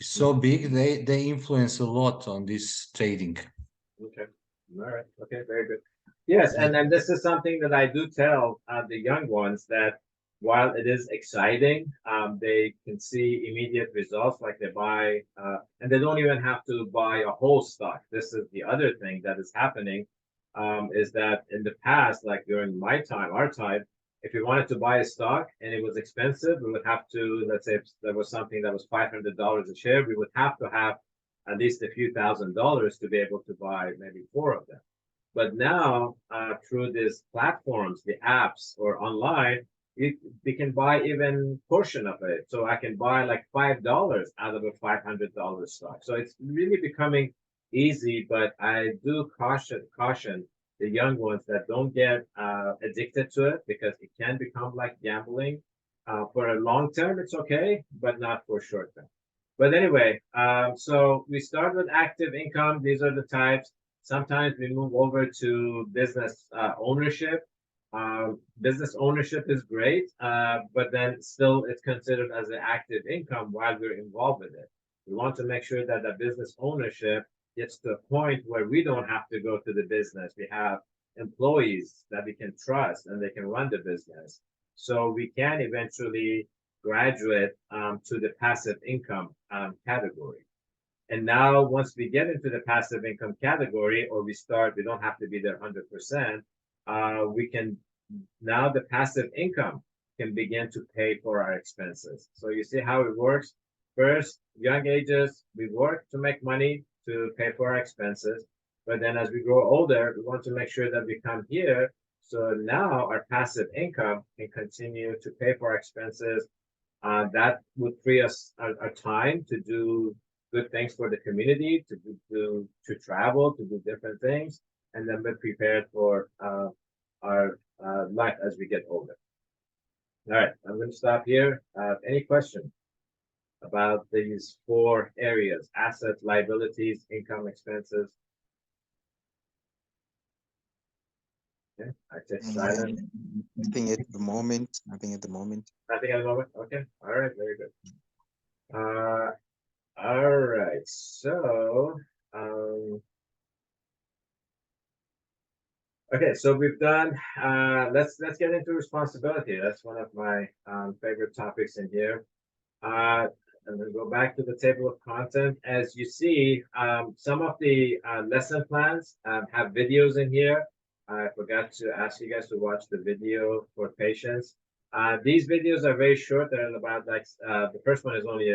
is so big. They influence a lot on this trading. Okay. All right. Okay. Very good. Yes, and this is something that I do tell the young ones that while it is exciting, they can see immediate results, like they buy, and they don't even have to buy a whole stock. This is the other thing that is happening, is that in the past, like during my time, our time, if we wanted to buy a stock and it was expensive, we would have to, let's say if there was something that was $500 a share, we would have to have at least a few $1,000s to be able to buy maybe 4 of them. But now, through these platforms, the apps or online, we can buy even portion of it. So I can buy like $5 out of a $500 stock. So it's really becoming easy, but I do caution the young ones that don't get addicted to it because it can become like gambling. For a long term, it's okay, but not for short term. But anyway, so we start with active income. These are the types. Sometimes we move over to business ownership. Business ownership is great, but then still it's considered as an active income while we're involved with it. We want to make sure that the business ownership gets to a point where we don't have to go to the business. We have employees that we can trust and they can run the business. So we can eventually graduate to the passive income category. And now, once we get into the passive income category, or we don't have to be there 100%, we can, now the passive income can begin to pay for our expenses. So you see how it works. First, young ages, we work to make money to pay for our expenses. But then as we grow older, we want to make sure that we come here. So now our passive income can continue to pay for our expenses. That would free us our time to do good things for the community, to travel, to do different things, and then be prepared for our life as we get older. All right, I'm going to stop here. Any questions about these 4 areas: assets, liabilities, income, expenses? Okay, I take silent. Nothing at the moment. Nothing at the moment. Nothing at the moment. Okay. All right. Very good. All right. So, okay. So we've done. Let's get into responsibility. That's one of my favorite topics in here. And then go back to the table of content. As you see, some of the lesson plans have videos in here. I forgot to ask you guys to watch the video for patients. These videos are very short. They're about like the first one is only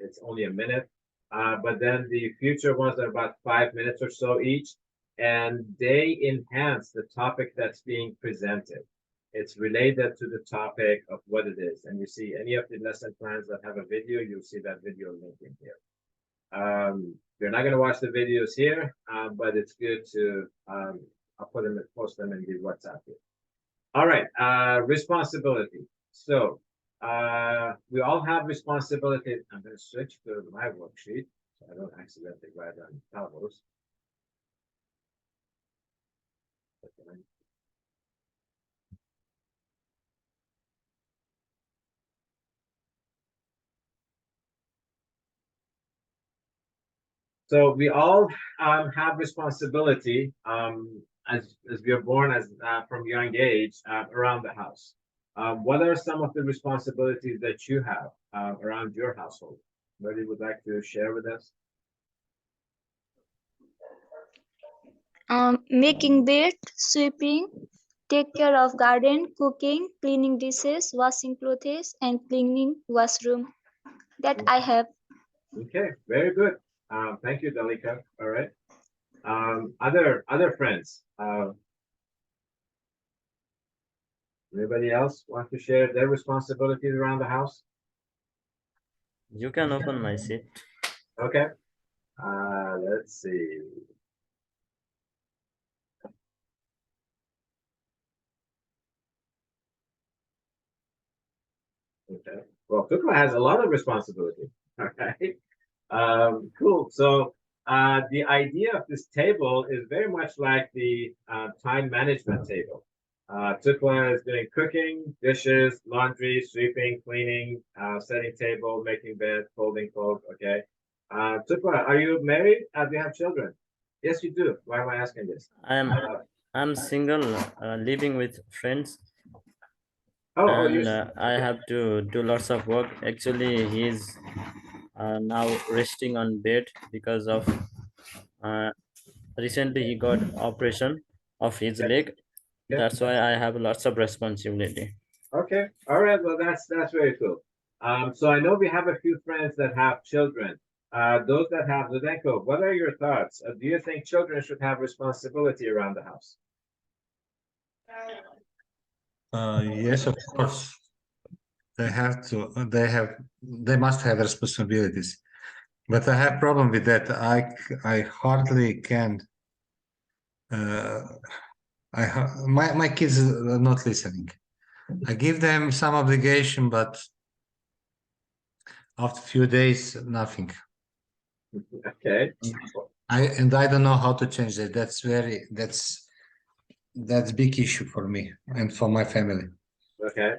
it's only a minute. But then the future ones are about 5 minutes or so each, and they enhance the topic that's being presented. It's related to the topic of what it is. And you see any of the lesson plans that have a video, you'll see that video link in here. You're not going to watch the videos here, but it's good to, I'll post them in the WhatsApp here. All right, responsibility. So we all have responsibility. I'm going to switch to my worksheet so I don't accidentally write on Tavos. Okay. So we all have responsibility as we are born as from young age around the house. What are some of the responsibilities that you have around your household? Anybody would like to share with us? Making bed, sweeping, take care of garden, cooking, cleaning dishes, washing clothes, and cleaning washroom. That I have. Okay, very good. Thank you, Dalika. All right. Other friends. Anybody else want to share their responsibilities around the house? You can open my seat. Okay. Let's see. Okay. Well, Kukla has a lot of responsibility. All right. Cool. So the idea of this table is very much like the time management table. Tukla is doing cooking, dishes, laundry, sweeping, cleaning, setting table, making bed, folding clothes. Okay. Tukla, are you married? Do you have children? Yes, you do. Why am I asking this? I'm single, living with friends, Oh, and you're I have to do lots of work. Actually, he's now resting on bed because of recently he got operation of his okay. leg. Okay. That's why I have lots of responsibility. Okay. All right. Well, that's very cool. So I know we have a few friends that have children. Those that have Zdenko, what are your thoughts? Do you think children should have responsibility around the house? Yes, of course. They have to. They must have responsibilities. But I have problem with that. I hardly can. My kids are not listening. I give them some obligation, but after a few days, nothing. Okay. I don't know how to change that. That's big issue for me and for my family. Okay.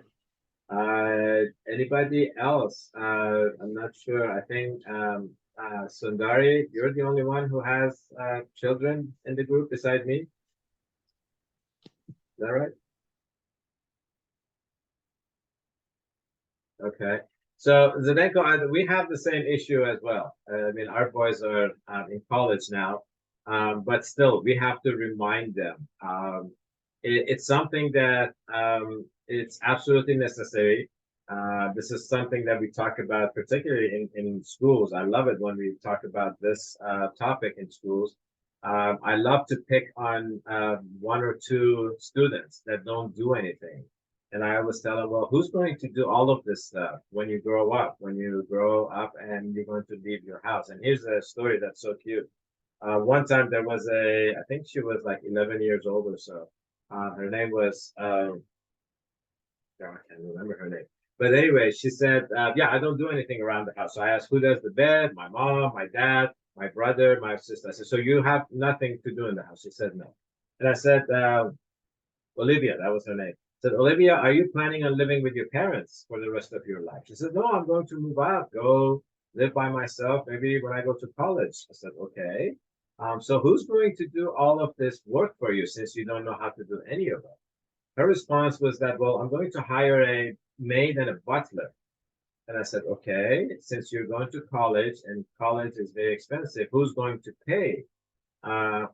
Anybody else? I'm not sure. I think Sundari, you're the only one who has children in the group beside me. Is that right? Okay. So Zdenko, we have the same issue as well. I mean, our boys are in college now, but still, we have to remind them. It's something that it's absolutely necessary. This is something that we talk about, particularly in schools. I love it when we talk about this topic in schools. I love to pick on one or two students that don't do anything. And I always tell them, well, who's going to do all of this stuff when you grow up? When you grow up and you're going to leave your house. And here's a story that's so cute. One time there was I think she was like 11 years old or so. Her name was, I can't remember her name. But anyway, she said, yeah, I don't do anything around the house. So I asked, who does the bed? My mom, my dad, my brother, my sister. I said, so you have nothing to do in the house? She said, no. And I said, Olivia, that was her name. I said, Olivia, are you planning on living with your parents for the rest of your life? She said, no, I'm going to move out, go live by myself, maybe when I go to college. I said, okay. So who's going to do all of this work for you since you don't know how to do any of it? Her response was that, well, I'm going to hire a maid and a butler. And I said, okay, since you're going to college and college is very expensive, who's going to pay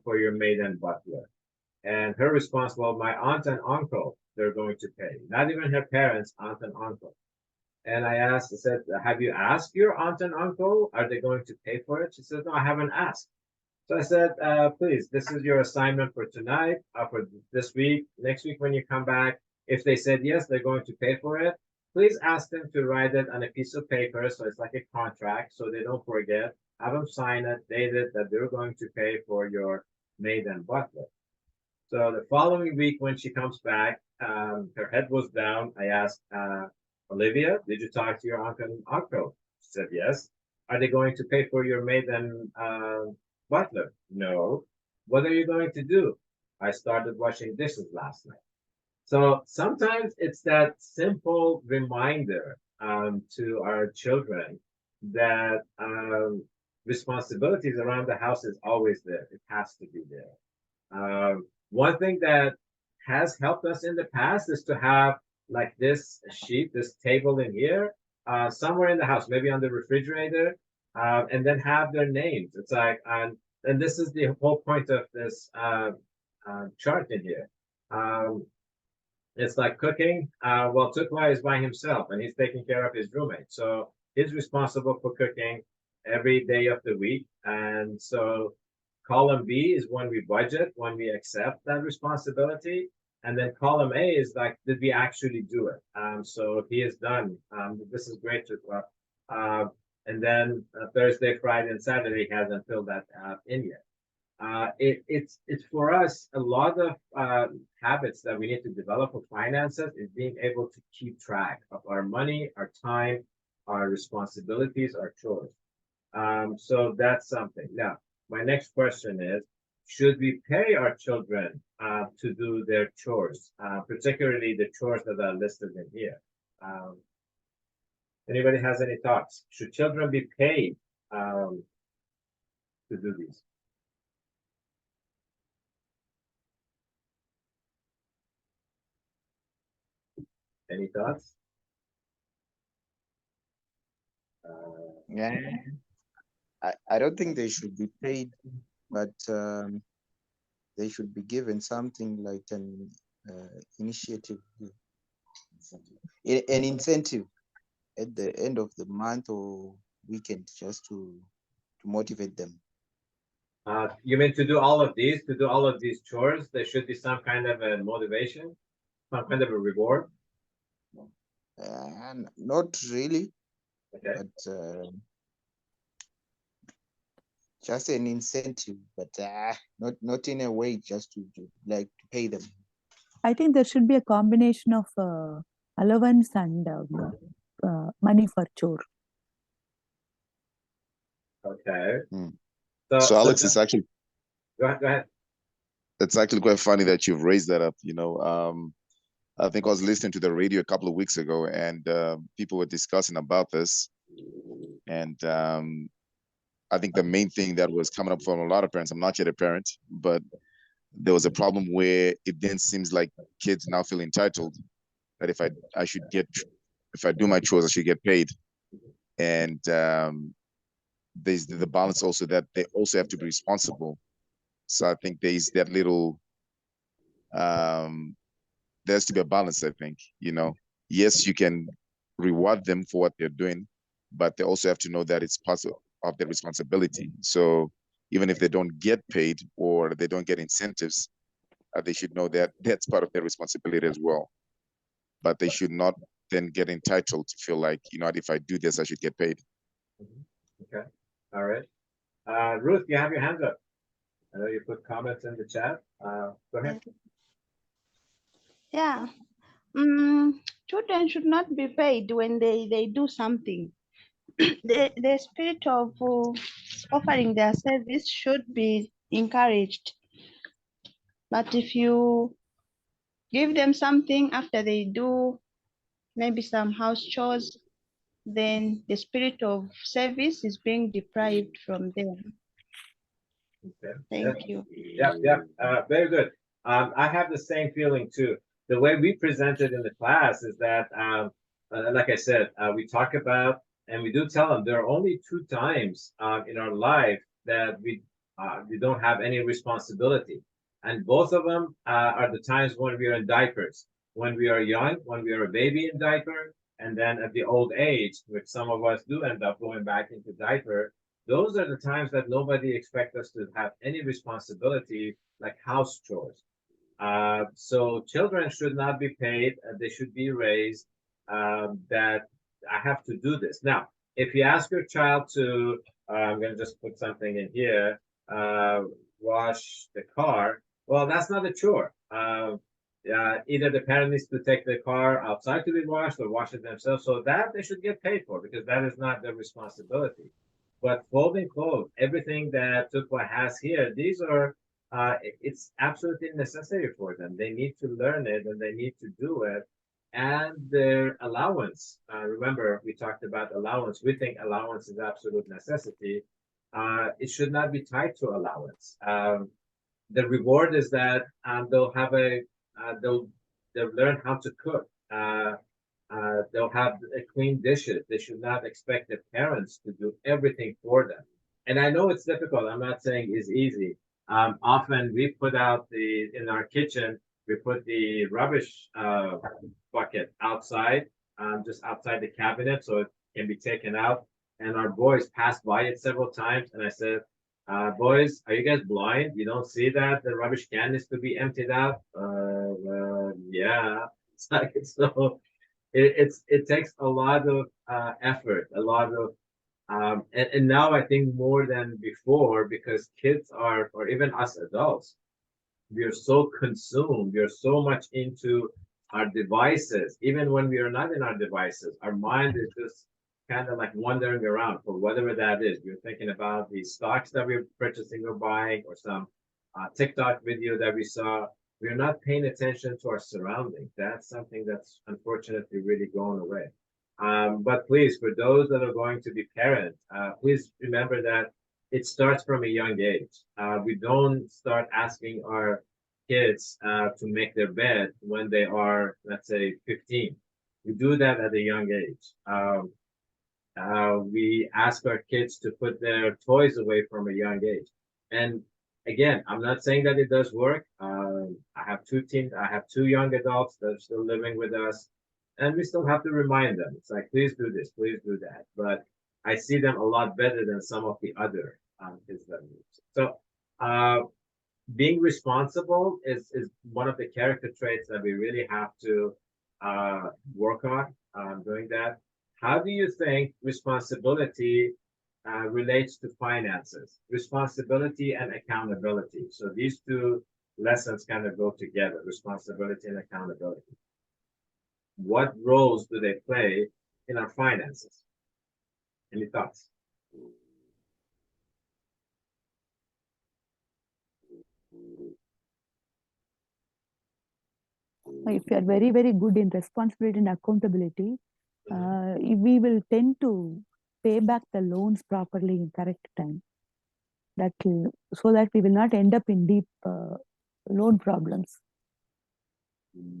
for your maid and butler? And her response, well, my aunt and uncle, they're going to pay. Not even her parents, aunt and uncle. And I said, have you asked your aunt and uncle? Are they going to pay for it? She said, no, I haven't asked. So I said, please, this is your assignment for tonight, for this week, next week when you come back. If they said yes, they're going to pay for it, please ask them to write it on a piece of paper. So it's like a contract, so they don't forget. Have them sign it, date it, that they're going to pay for your maid and butler. So the following week, when she comes back, her head was down. I asked, Olivia, did you talk to your uncle and uncle? She said, yes. Are they going to pay for your maid and butler? No. What are you going to do? I started washing dishes last night. So sometimes it's that simple reminder to our children that responsibilities around the house is always there. It has to be there. One thing that has helped us in the past is to have like this sheet, this table in here, somewhere in the house, maybe on the refrigerator, and then have their names. It's like, and this is the whole point of this chart in here. It's like cooking. Well, Tukwa is by himself and he's taking care of his roommate. So he's responsible for cooking. every day of the week. And so column B is when we budget, when we accept that responsibility. And then column A is like, did we actually do it? So he is done. This is great to, and then Thursday, Friday, and Saturday he hasn't filled that in yet. It's for us a lot of habits that we need to develop for finances is being able to keep track of our money, our time, our responsibilities, our chores. So that's something. Now, my next question is, should we pay our children to do their chores, particularly the chores that are listed in here? Anybody has any thoughts? Should children be paid to do these? Any thoughts? Yeah, I don't think they should be paid, but they should be given something like an initiative, an incentive at the end of the month or weekend, just to motivate them. You mean to do all of these, chores? There should be some kind of a motivation, some kind of a reward. And not really, Okay. but just an incentive, but not in a way just to like to pay them. I think there should be a combination of allowance and money for chore. Okay. So Alex, it's actually go ahead. It's actually quite funny that you've raised that up. I think I was listening to the radio a couple of weeks ago, and people were discussing about this. And I think the main thing that was coming up from a lot of parents, I'm not yet a parent, but there was a problem where it then seems like kids now feel entitled that if I do my chores, I should get paid. And there's the balance also that they also have to be responsible. So I think there's that little, there has to be a balance, I think, Yes, you can reward them for what they're doing, but they also have to know that it's part of their responsibility. So even if they don't get paid or they don't get incentives, they should know that that's part of their responsibility as well. But they should not then get entitled to feel like, if I do this, I should get paid. Okay. All right. Ruth, you have your hands up. I know you put comments in the chat. Go ahead. Yeah. Children should not be paid when they do something. The spirit of offering their service should be encouraged. But if you give them something after they do maybe some house chores, then the spirit of service is being deprived from them. Okay. Thank you. Yeah. Very good. I have the same feeling too. The way we presented in the class is that, like I said, we talk about and we do tell them there are only 2 times in our life that we don't have any responsibility, and both of them are the times when we are in diapers, when we are young, when we are a baby in diaper, and then at the old age, which some of us do end up going back into diaper. Those are the times that nobody expects us to have any responsibility, like house chores. So children should not be paid. They should be raised that I have to do this. Now, if you ask your child to, I'm going to just put something in here, wash the car, well, that's not a chore. Either the parent needs to take the car outside to be washed or wash it themselves. So that they should get paid for, because that is not their responsibility. But folding clothes, everything that Tukwa has here, these are, it's absolutely necessary for them. They need to learn it and they need to do it. And their allowance, remember, we talked about allowance. We think allowance is absolute necessity. It should not be tied to allowance. The reward is that they'll have they'll learn how to cook. They'll have clean dishes. They should not expect their parents to do everything for them. And I know it's difficult. I'm not saying it's easy. Often we put out in our kitchen, we put the rubbish bucket outside, just outside the cabinet, so it can be taken out. and our boys passed by it several times, and I said, boys, are you guys blind? You don't see that the rubbish can is to be emptied out? Yeah. It's like, so it takes a lot of effort, a lot of and now I think more than before, because kids are, or even us adults, we are so consumed, we are so much into our devices. Even when we are not in our devices, our mind is just kind of like wandering around for whatever that is. We're thinking about the stocks that we're purchasing or buying, or some TikTok video that we saw. We're not paying attention to our surroundings. That's something that's unfortunately really going away. But please, for those that are going to be parents, please remember that it starts from a young age. We don't start asking our kids to make their bed when they are, let's say, 15. We do that at a young age. We ask our kids to put their toys away from a young age. And again, I'm not saying that it does work. I have two young adults that are still living with us, and we still have to remind them. It's like, please do this, please do that. But I see them a lot better than some of the other kids that we use. So being responsible is one of the character traits that we really have to work on doing that. How do you think responsibility relates to finances? Responsibility and accountability. So these two lessons kind of go together, responsibility and accountability. What roles do they play in our finances? Any thoughts? If you are very, very good in responsibility and accountability, we will tend to pay back the loans properly in correct time. So that we will not end up in deep loan problems.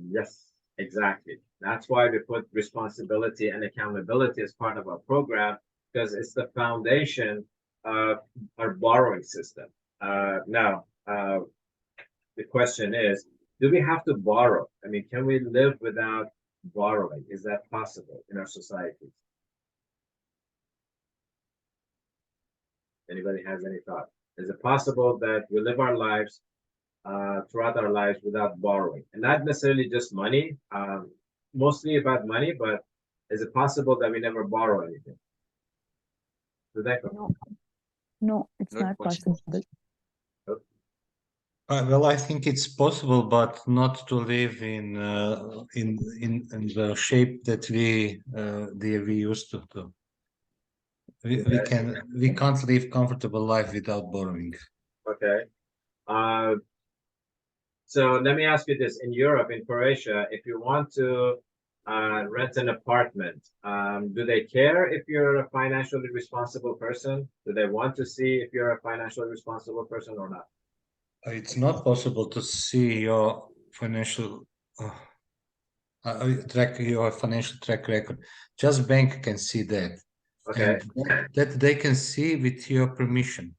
Yes, exactly. That's why we put responsibility and accountability as part of our program, because it's the foundation of our borrowing system. Now, the question is, do we have to borrow? I mean, can we live without borrowing? Is that possible in our society? Anybody has any thought? Is it possible that we live our lives throughout our lives without borrowing? And not necessarily just money, mostly about money, but is it possible that we never borrow anything? No, it's not possible. Well, I think it's possible, but not to live in the shape that we used to do. We can't live comfortable life without borrowing. Okay. So let me ask you this: in Europe, in Croatia, if you want to rent an apartment, do they care if you're a financially responsible person? Do they want to see if you're a financially responsible person or not? It's not possible to see your financial track record. Just bank can see that. Okay. And that they can see with your permission.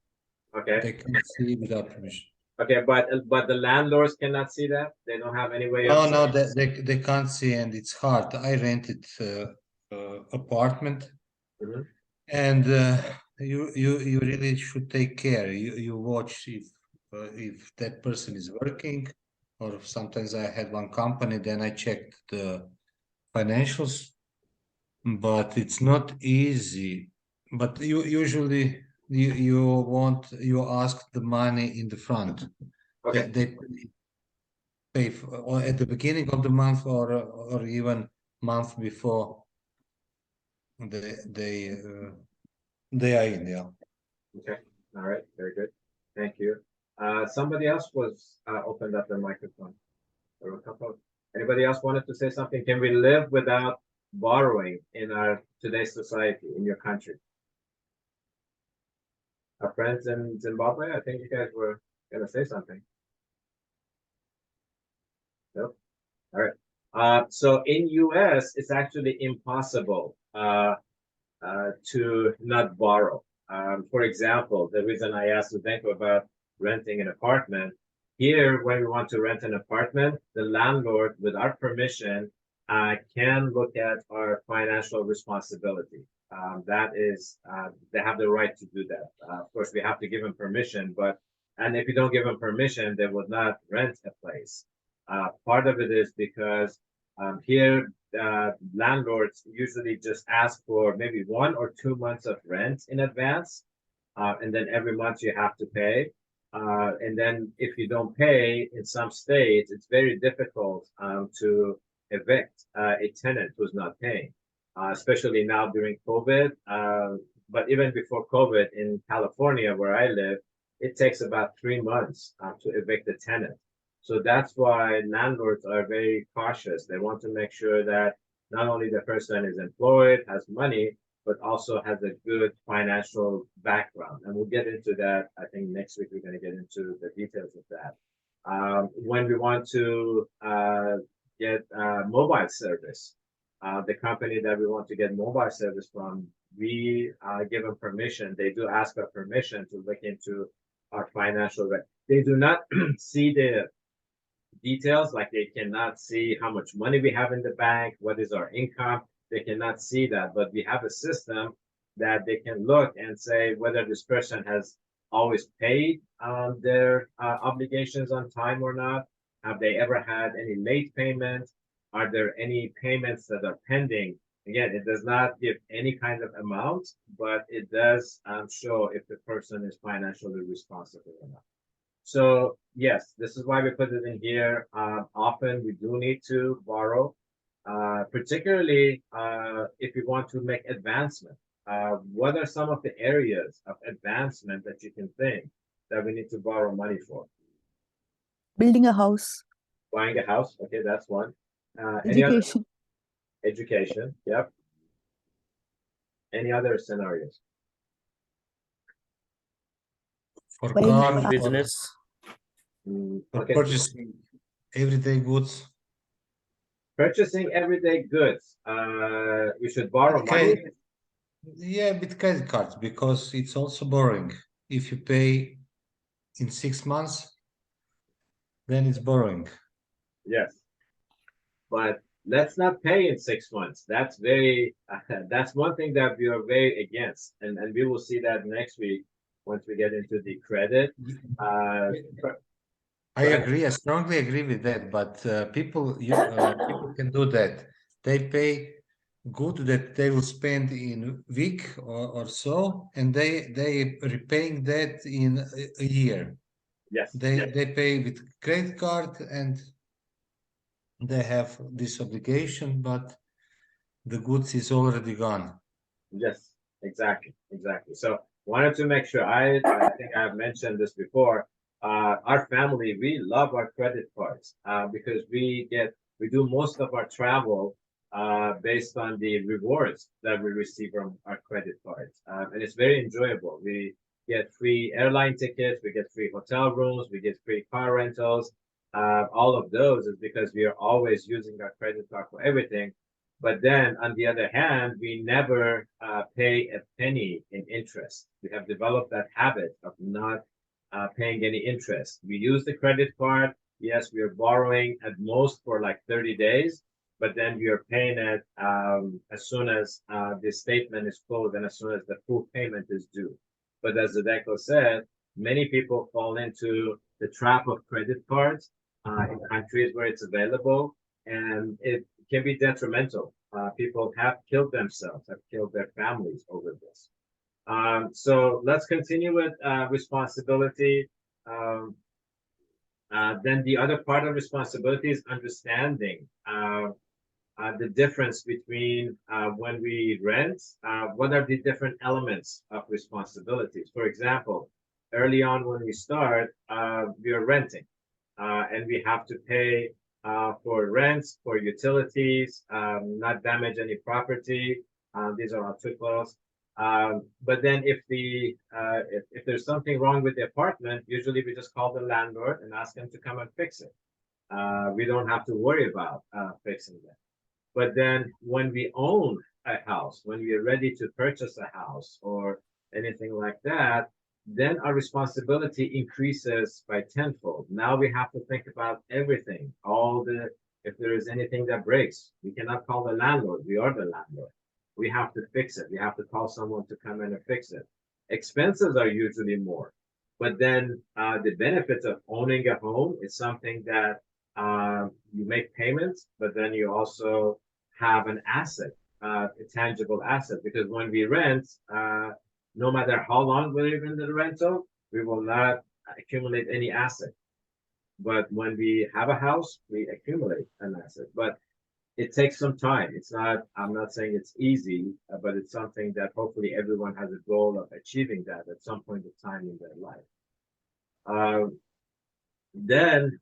Okay. They can see without permission. Okay, but the landlords cannot see that. They don't have any way of. No, they can't see, and it's hard. I rented apartment, and you really should take care. You watch if that person is working, or sometimes I had one company, then I checked the financials, but it's not easy. But you usually you ask the money in the front. Okay. They pay or at the beginning of the month or even month before they are in. Yeah. Okay. All right. Very good. Thank you. Somebody else was opened up their microphone. There were a couple. Anybody else wanted to say something? Can we live without borrowing in our today's society, in your country? Our friends in Zimbabwe, I think you guys were gonna say something. Nope. All right. So in US, it's actually impossible to not borrow. For example, the reason I asked Udenko about renting an apartment, here, when we want to rent an apartment, the landlord, with our permission, can look at our financial responsibility. that is, they have the right to do that. Of course, we have to give them permission, and if you don't give them permission, they will not rent a place. Part of it is because here, landlords usually just ask for maybe 1 or 2 months of rent in advance, and then every month you have to pay. And then if you don't pay in some states, it's very difficult to evict a tenant who's not paying, especially now during COVID. But even before COVID in California, where I live, it takes about 3 months to evict a tenant. So that's why landlords are very cautious. They want to make sure that not only the person is employed, has money, but also has a good financial background. And we'll get into that. I think next week we're going to get into the details of that. When we want to get mobile service, the company that we want to get mobile service from, we give them permission. They do ask for permission to look into our financial. They do not see the details, like they cannot see how much money we have in the bank, what is our income. They cannot see that, but we have a system that they can look and say whether this person has always paid their obligations on time or not. Have they ever had any late payment? Are there any payments that are pending? Again, it does not give any kind of amount, but it does show if the person is financially responsible or not. So yes, this is why we put it in here. Often we do need to borrow, particularly if you want to make advancement. What are some of the areas of advancement that you can think that we need to borrow money for? Building a house. Buying a house, okay, that's one. Any other? Education. Education, yep. Any other scenarios? For Buying car, a for, business. for Okay. purchasing everyday goods. Purchasing everyday goods. You should borrow Okay. money. Yeah, with credit cards, because it's also borrowing. If you pay in 6 months, then it's borrowing. Yes, but let's not pay in 6 months. That's very that's one thing that we are very against, and we will see that next week once we get into the credit. I agree. I strongly agree with that. But people can do that. They pay good that they will spend in week or so, and they repaying that in a year. Yes, They pay with credit card and they have this obligation, but the goods is already gone. yes, exactly. So wanted to make sure. I think I've mentioned this before. Our family, we love our credit cards because we do most of our travel based on the rewards that we receive from our credit cards, and it's very enjoyable. We get free airline tickets, we get free hotel rooms, we get free car rentals. All of those is because we are always using our credit card for everything. But then, on the other hand, we never pay a penny in interest. We have developed that habit of not paying any interest. We use the credit card. Yes, we are borrowing at most for like 30 days, but then we are paying it as soon as the statement is closed and as soon as the full payment is due. But as Zdeco said, many people fall into the trap of credit cards in countries where it's available, and it can be detrimental. People have killed themselves, have killed their families over this. So let's continue with responsibility. Then the other part of responsibility is understanding the difference between when we rent, what are the different elements of responsibilities. For example, early on when we start, we are renting and we have to pay for rents, for utilities, not damage any property. These are articles. But then if there's something wrong with the apartment, usually we just call the landlord and ask him to come and fix it. We don't have to worry about fixing that. But then when we own a house, when we are ready to purchase a house or anything like that, then our responsibility increases by tenfold. Now we have to think about everything, if there is anything that breaks, we cannot call the landlord, we are the landlord. we have to fix it. We have to call someone to come in and fix it. Expenses are usually more, but then the benefits of owning a home is something that you make payments, but then you also have an asset, a tangible asset, because when we rent, no matter how long we live in the rental, we will not accumulate any asset. But when we have a house, we accumulate an asset. But it takes some time. It's not, I'm not saying it's easy, but it's something that hopefully everyone has a goal of achieving that at some point of time in their life. Then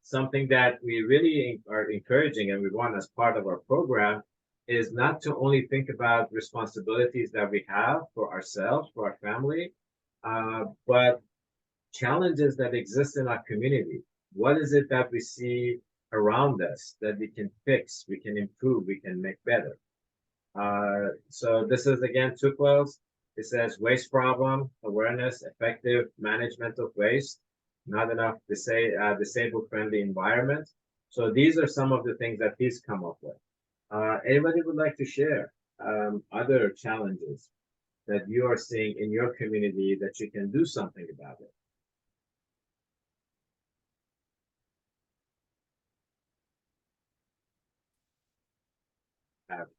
something that we really are encouraging and we want as part of our program is not to only think about responsibilities that we have for ourselves, for our family, but challenges that exist in our community. What is it that we see around us that we can fix, we can improve, we can make better? So this is again 2 quotes. It says waste problem, awareness, effective management of waste, not enough to say disabled friendly environment. So these are some of the things that he's come up with. Anybody would like to share other challenges that you are seeing in your community that you can do something about it?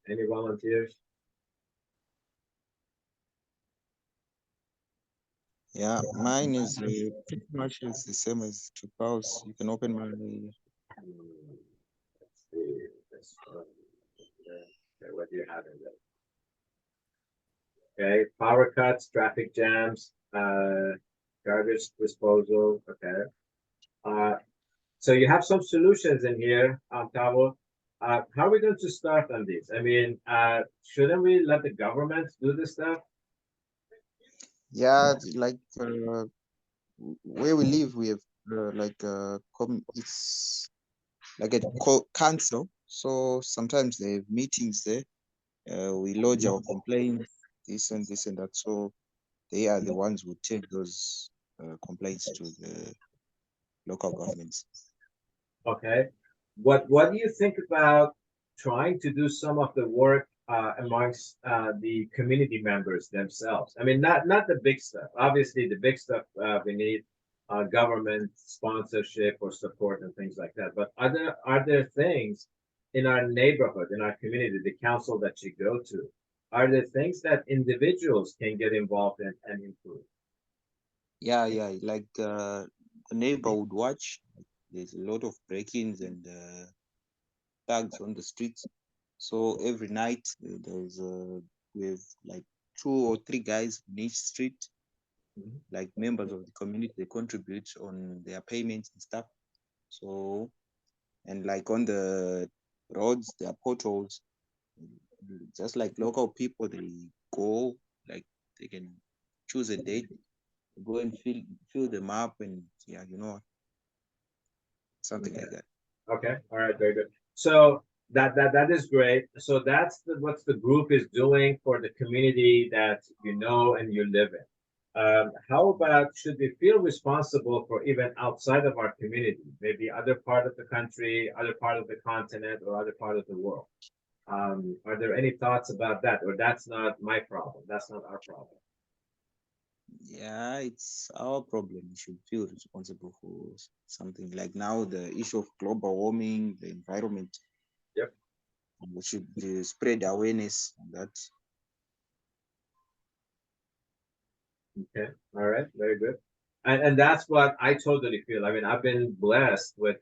Any volunteers? Yeah, mine is pretty much is the same as Chupau's. You can open my. Let's see. This one. Okay, what do you have in there? Okay, power cuts, traffic jams, garbage disposal. Okay. So you have some solutions in here, Tavo. How are we going to start on these? I mean, shouldn't we let the government do this stuff? Yeah, like where we live, we have it's like a council. So sometimes they have meetings there. We lodge our complaints, this and this and that. So they are the ones who take those complaints to the local governments. Okay. What do you think about trying to do some of the work amongst the community members themselves? I mean, not the big stuff. Obviously, the big stuff we need government sponsorship or support and things like that. But are there things in our neighborhood, in our community, the council that you go to? Are there things that individuals can get involved in and improve? Yeah, like the neighborhood watch. There's a lot of break-ins and thugs on the streets. So every night we have like 2 or 3 guys in each street, like members of the community. They contribute on their payments and stuff. So, and like on the roads, there are potholes. Just like local people, they go, like they can choose a date, go and fill them up, and yeah, something like that. Okay, all right, very good. So that is great. So that's what the group is doing for the community that you know and you live in. How about should we feel responsible for even outside of our community, maybe other part of the country, other part of the continent, or other part of the world? Are there any thoughts about that? Or that's not my problem, that's not our problem? Yeah, it's our problem. We should feel responsible for something like now the issue of global warming, the environment. Yep. We should spread awareness on that. Okay, all right, very good. And that's what I totally feel. I mean, I've been blessed with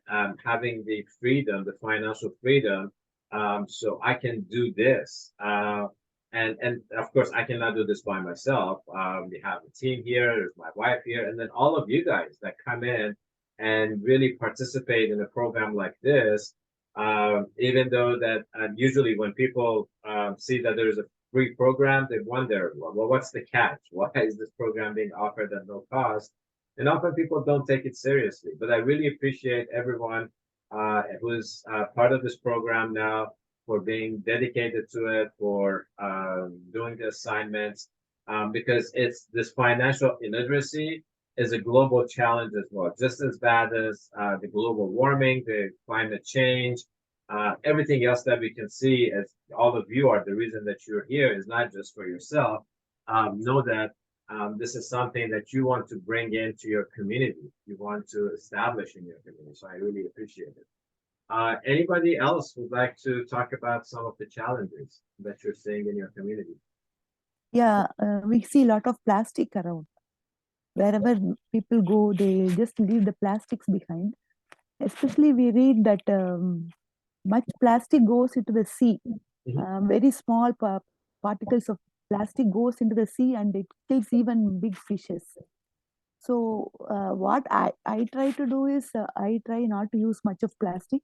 having the freedom, the financial freedom, so I can do this. And of course, I cannot do this by myself. We have a team here, there's my wife here, and then all of you guys that come in and really participate in a program like this. Even though that usually when people see that there's a free program, they wonder, well, what's the catch? Why is this program being offered at no cost? And often people don't take it seriously. But I really appreciate everyone who's part of this program now for being dedicated to it, for doing the assignments, because it's this financial illiteracy is a global challenge as well, just as bad as the global warming, the climate change, Everything else that we can see, as all of you are, the reason that you're here is not just for yourself. Know that this is something that you want to bring into your community. You want to establish in your community. So I really appreciate it. Anybody else would like to talk about some of the challenges that you're seeing in your community? Yeah, we see a lot of plastic around. Wherever people go, they just leave the plastics behind. Especially, we read that much plastic goes into the sea. Very small particles of plastic goes into the sea and it kills even big fishes. So what I try to do is I try not to use much of plastic,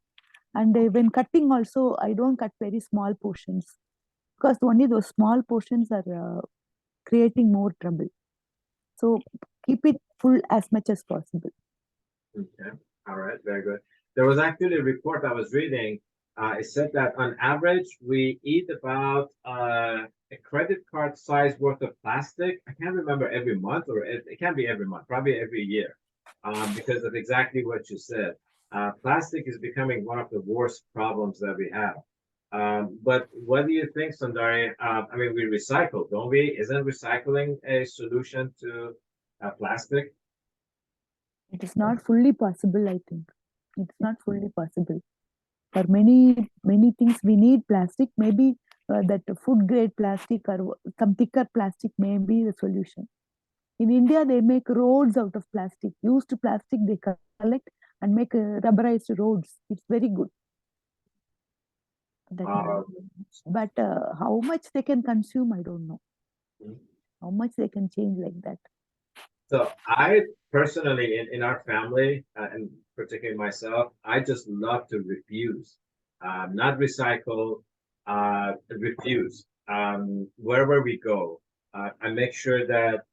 and when cutting also I don't cut very small portions, because only those small portions are creating more trouble. So keep it full as much as possible. Okay, all right, very good. There was actually a report I was reading. It said that on average, we eat about a credit card size worth of plastic. I can't remember every month, or it can be every month, probably every year, because of exactly what you said. Plastic is becoming one of the worst problems that we have. But what do you think, Sundari? I mean, we recycle, don't we? Isn't recycling a solution to plastic? It is not fully possible, I think. It's not fully possible. For many things, we need plastic. Maybe that food grade plastic or some thicker plastic may be the solution. In India, they make roads out of plastic. Used plastic they collect and make rubberized roads. It's very good. But how much they can consume, I don't know. How much they can change like that. So I personally, in our family, and particularly myself, I just love to refuse, not recycle, refuse. Wherever we go, I make sure that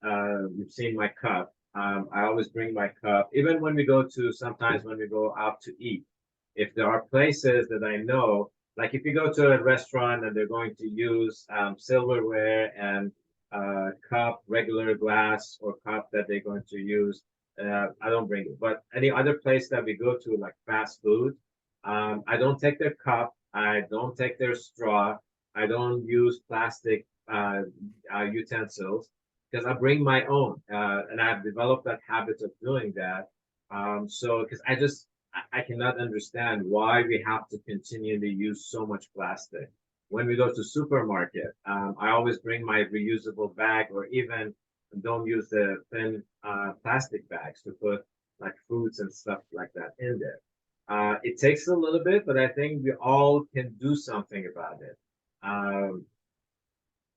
you've seen my cup. I always bring my cup, even when we go to, sometimes when we go out to eat. If there are places that I know, like if you go to a restaurant and they're going to use silverware and cup, regular glass or cup that they're going to use, I don't bring it. But any other place that we go to, like fast food, I don't take their cup. I don't take their straw. I don't use plastic utensils because I bring my own, and I've developed that habit of doing that. So, because I cannot understand why we have to continually use so much plastic. When we go to supermarket, I always bring my reusable bag, or even don't use the thin plastic bags to put like fruits and stuff like that in there. It takes a little bit, but I think we all can do something about it. Um,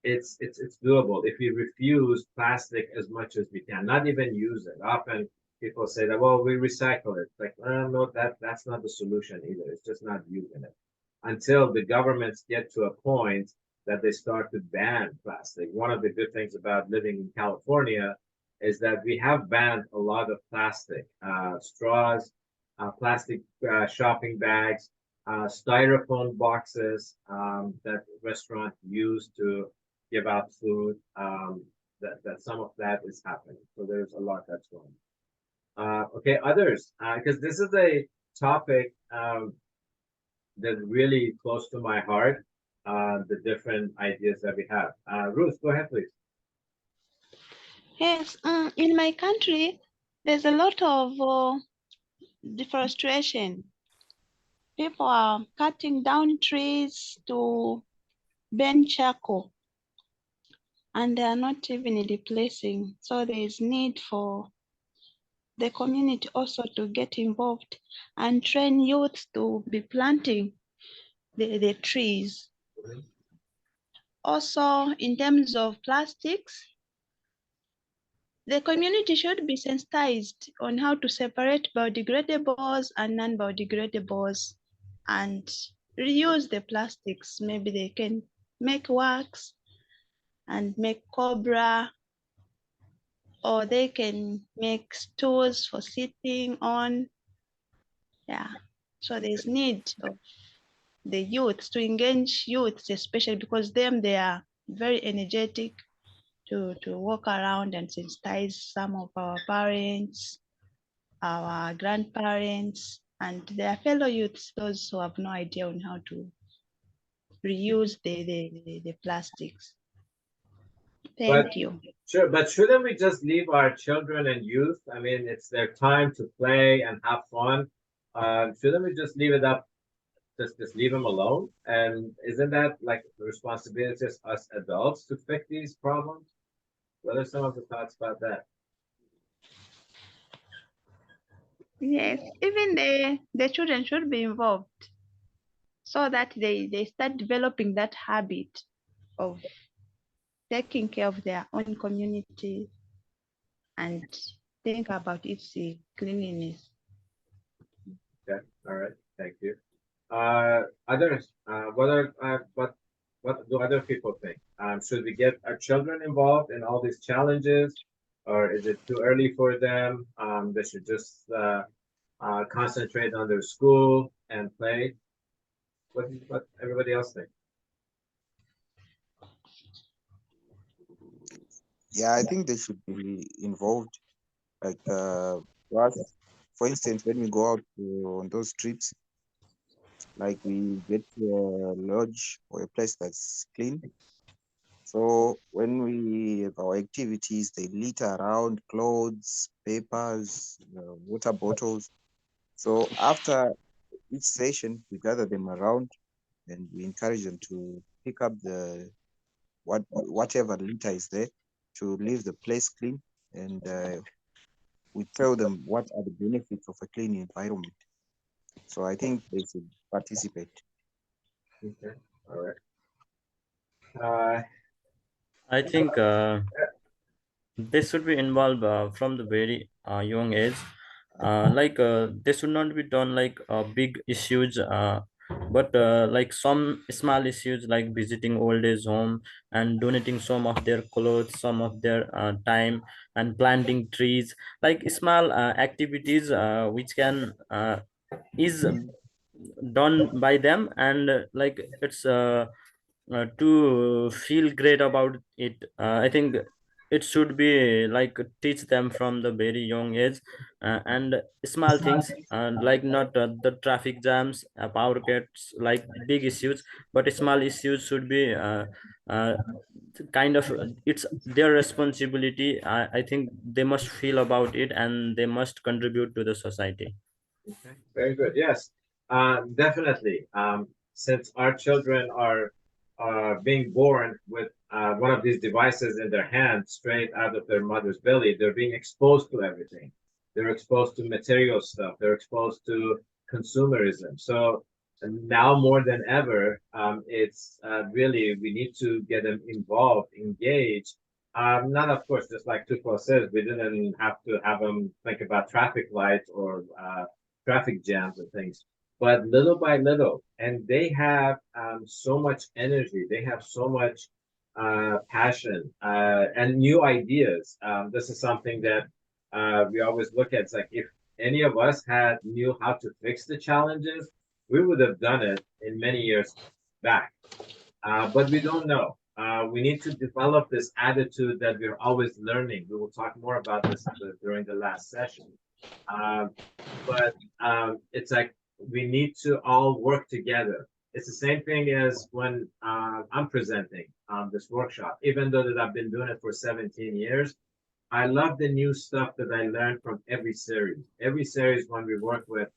it's doable if we refuse plastic as much as we can, not even use it. Often people say that, well, we recycle it. Like, no, that's not the solution either. It's just not using it until the governments get to a point that they start to ban plastic. One of the good things about living in California is that we have banned a lot of plastic, straws, plastic shopping bags, styrofoam boxes that restaurants use to give out food. That some of that is happening. So there's a lot that's going on. Okay, others, because this is a topic that's really close to my heart, the different ideas that we have. Ruth, go ahead, please. Yes, in my country, there's a lot of deforestation. People are cutting down trees to burn charcoal, and they are not even replacing. So there is need for the community also to get involved and train youth to be planting the trees. Also, in terms of plastics, the community should be sensitized on how to separate biodegradables and non-biodegradables and reuse the plastics. Maybe they can make wax and make cobra, or they can make stools for sitting on. Yeah, so there's need of the youth to engage youths, especially because they are very energetic to walk around and sensitize some of our parents, our grandparents, and their fellow youths, those who have no idea on how to reuse the plastics. Thank you. Sure, but shouldn't we just leave our children and youth? I mean, it's their time to play and have fun. Shouldn't we just leave it up, just leave them alone? And isn't that like the responsibility of us adults to fix these problems? What are some of the thoughts about that? Yes, even the children should be involved so that they start developing that habit of taking care of their own community and think about its cleanliness. Okay, all right, thank you. Others, what do other people think? Should we get our children involved in all these challenges, or is it too early for them? They should just concentrate on their school and play. What everybody else think? Yeah, I think they should be involved. Like for us, for instance, when we go out on those trips, like we get to a lodge or a place that's clean. So when we have our activities, they litter around clothes, papers, water bottles. So after each session, we gather them around and we encourage them to pick up the whatever litter is there to leave the place clean, and we tell them what are the benefits of a clean environment. So I think they should participate. Okay, all right. I think they should be involved from the very young age. They should not be done like big issues, but like some small issues like visiting old age home and donating some of their clothes, some of their time, and planting trees, like small activities which can is done by them, and like it's to feel great about it. I think it should be like teach them from the very young age, and small things, like not the traffic jams, power cuts, like big issues, but small issues should be uh, kind of it's their responsibility. I think they must feel about it and they must contribute to the society. Okay, very good. Yes, definitely. Since our children are being born with one of these devices in their hand straight out of their mother's belly, they're being exposed to everything. They're exposed to material stuff. They're exposed to consumerism. So now more than ever, it's really we need to get them involved, engaged. Not, of course, just like Tufo says, we didn't have to have them think about traffic lights or traffic jams and things, but little by little. And they have so much energy, they have so much passion and new ideas. This is something that we always look at. It's like if any of us had knew how to fix the challenges, we would have done it in many years back. But we don't know. We need to develop this attitude that we're always learning. We will talk more about this during the last session. Um, but it's like we need to all work together. It's the same thing as when I'm presenting this workshop. Even though that I've been doing it for 17 years, I love the new stuff that I learned from every series. Every series, when we work with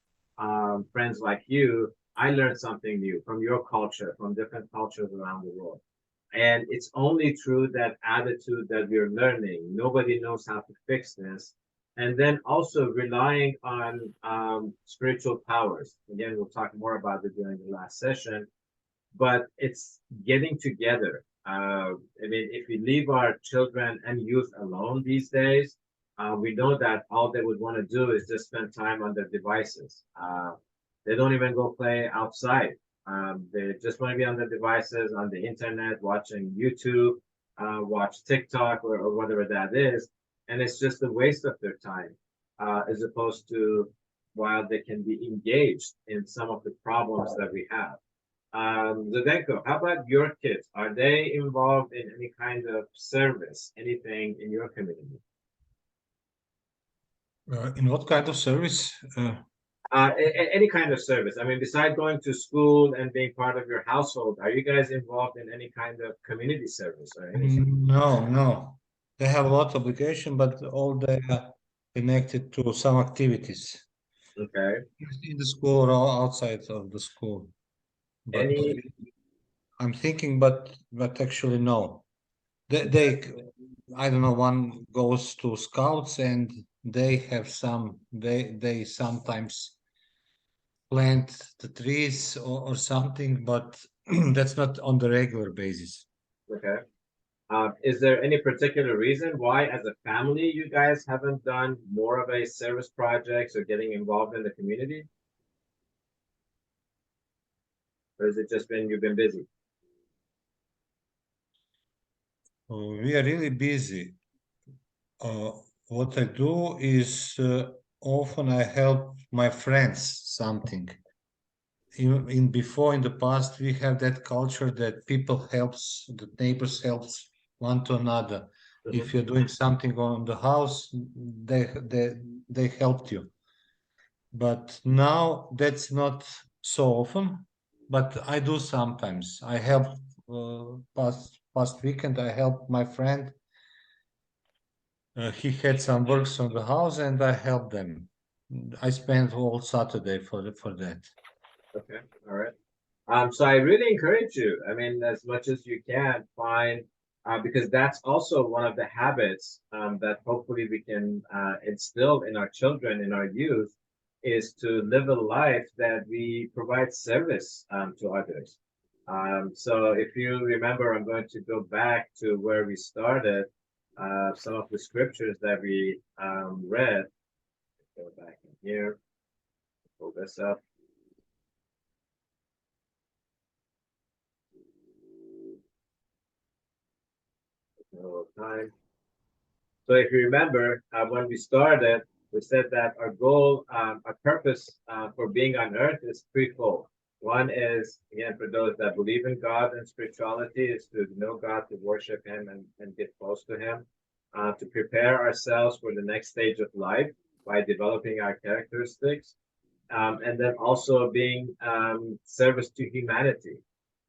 friends like you, I learned something new from your culture, from different cultures around the world. And it's only through that attitude that we're learning. Nobody knows how to fix this. And then also relying on spiritual powers. Again, we'll talk more about it during the last session, but it's getting together. I mean, if we leave our children and youth alone these days, we know that all they would want to do is just spend time on their devices. They don't even go play outside. They just want to be on the devices, on the internet, watching YouTube, watch TikTok or whatever that is. And it's just a waste of their time, as opposed to while they can be engaged in some of the problems that we have. Zdenko, how about your kids? Are they involved in any kind of service, anything in your community? In what kind of service? Any kind of service. I mean, besides going to school and being part of your household, are you guys involved in any kind of community service or anything? No, no. They have a lot of obligation, but all they are connected to some activities Okay. in the school or outside of the school. But Any? I'm thinking, but actually no. They I don't know. One goes to scouts and they have some. They sometimes plant the trees or something, but that's not on the regular basis. Okay. Is there any particular reason why, as a family, you guys haven't done more of a service projects or getting involved in the community? Or has it just been you've been busy? We are really busy. What I do is often I help my friends something. In before in the past we have that culture that people helps, the neighbors helps one to another. If you're doing something on the house, they helped you. But now that's not so often. But I do sometimes. I help past weekend. I helped my friend. He had some works on the house, and I helped them. I spent all Saturday for that. Okay, all right. So I really encourage you. I mean, as much as you can find, because that's also one of the habits that hopefully we can instill in our children, in our youth, is to live a life that we provide service to others. So if you remember, I'm going to go back to where we started, some of the scriptures that we read. Go back in here, pull this up. A little time. So if you remember, when we started, we said that our goal, our purpose for being on earth is threefold. One is, again, for those that believe in God and spirituality, is to know God, to worship Him and get close to Him, to prepare ourselves for the next stage of life by developing our characteristics, and then also being service to humanity,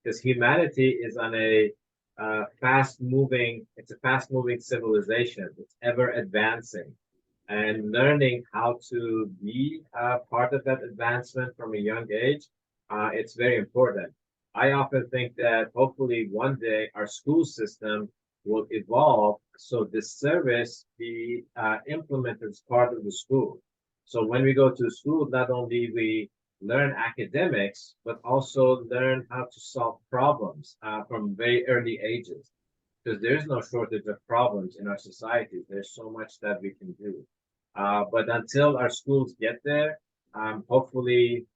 because humanity is on a it's a fast moving civilization. It's ever advancing, and learning how to be part of that advancement from a young age, it's very important. I often think that hopefully one day our school system will evolve so this service be implemented as part of the school. So when we go to school, not only we learn academics, but also learn how to solve problems from very early ages. Because there's no shortage of problems in our society. There's so much that we can do. But until our schools get there, hopefully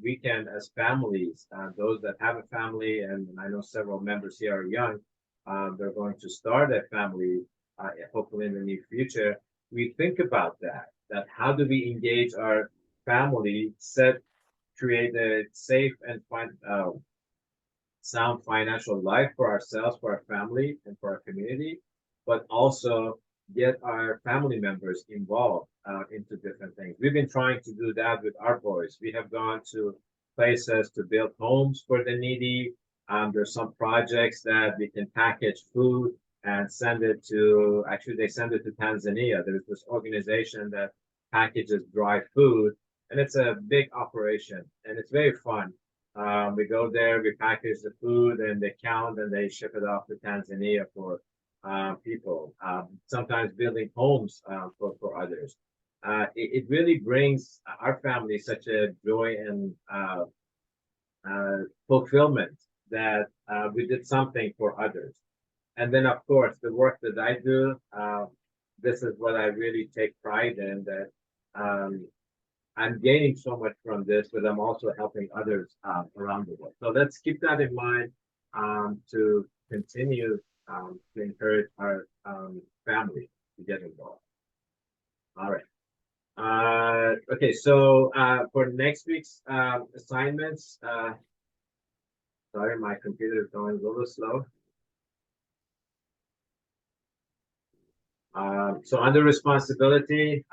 we can, as families, those that have a family, and I know several members here are young, they're going to start a family, hopefully in the near future. We think about that how do we engage our family, create a safe and sound financial life for ourselves, for our family, and for our community, but also get our family members involved into different things. We've been trying to do that with our boys. We have gone to places to build homes for the needy. There's some projects that we can package food and send it to, actually they send it to Tanzania. There's this organization that packages dry food, and it's a big operation and it's very fun. We go there, we package the food, and they count and they ship it off to Tanzania for people. Sometimes building homes for others. It really brings our family such a joy and fulfillment that we did something for others. And then, of course, the work that I do, this is what I really take pride in, that I'm gaining so much from this, but I'm also helping others around the world. So let's keep that in mind to continue to encourage our family to get involved. All right. Okay, so for next week's assignments, sorry, my computer is going a little slow. So under responsibility,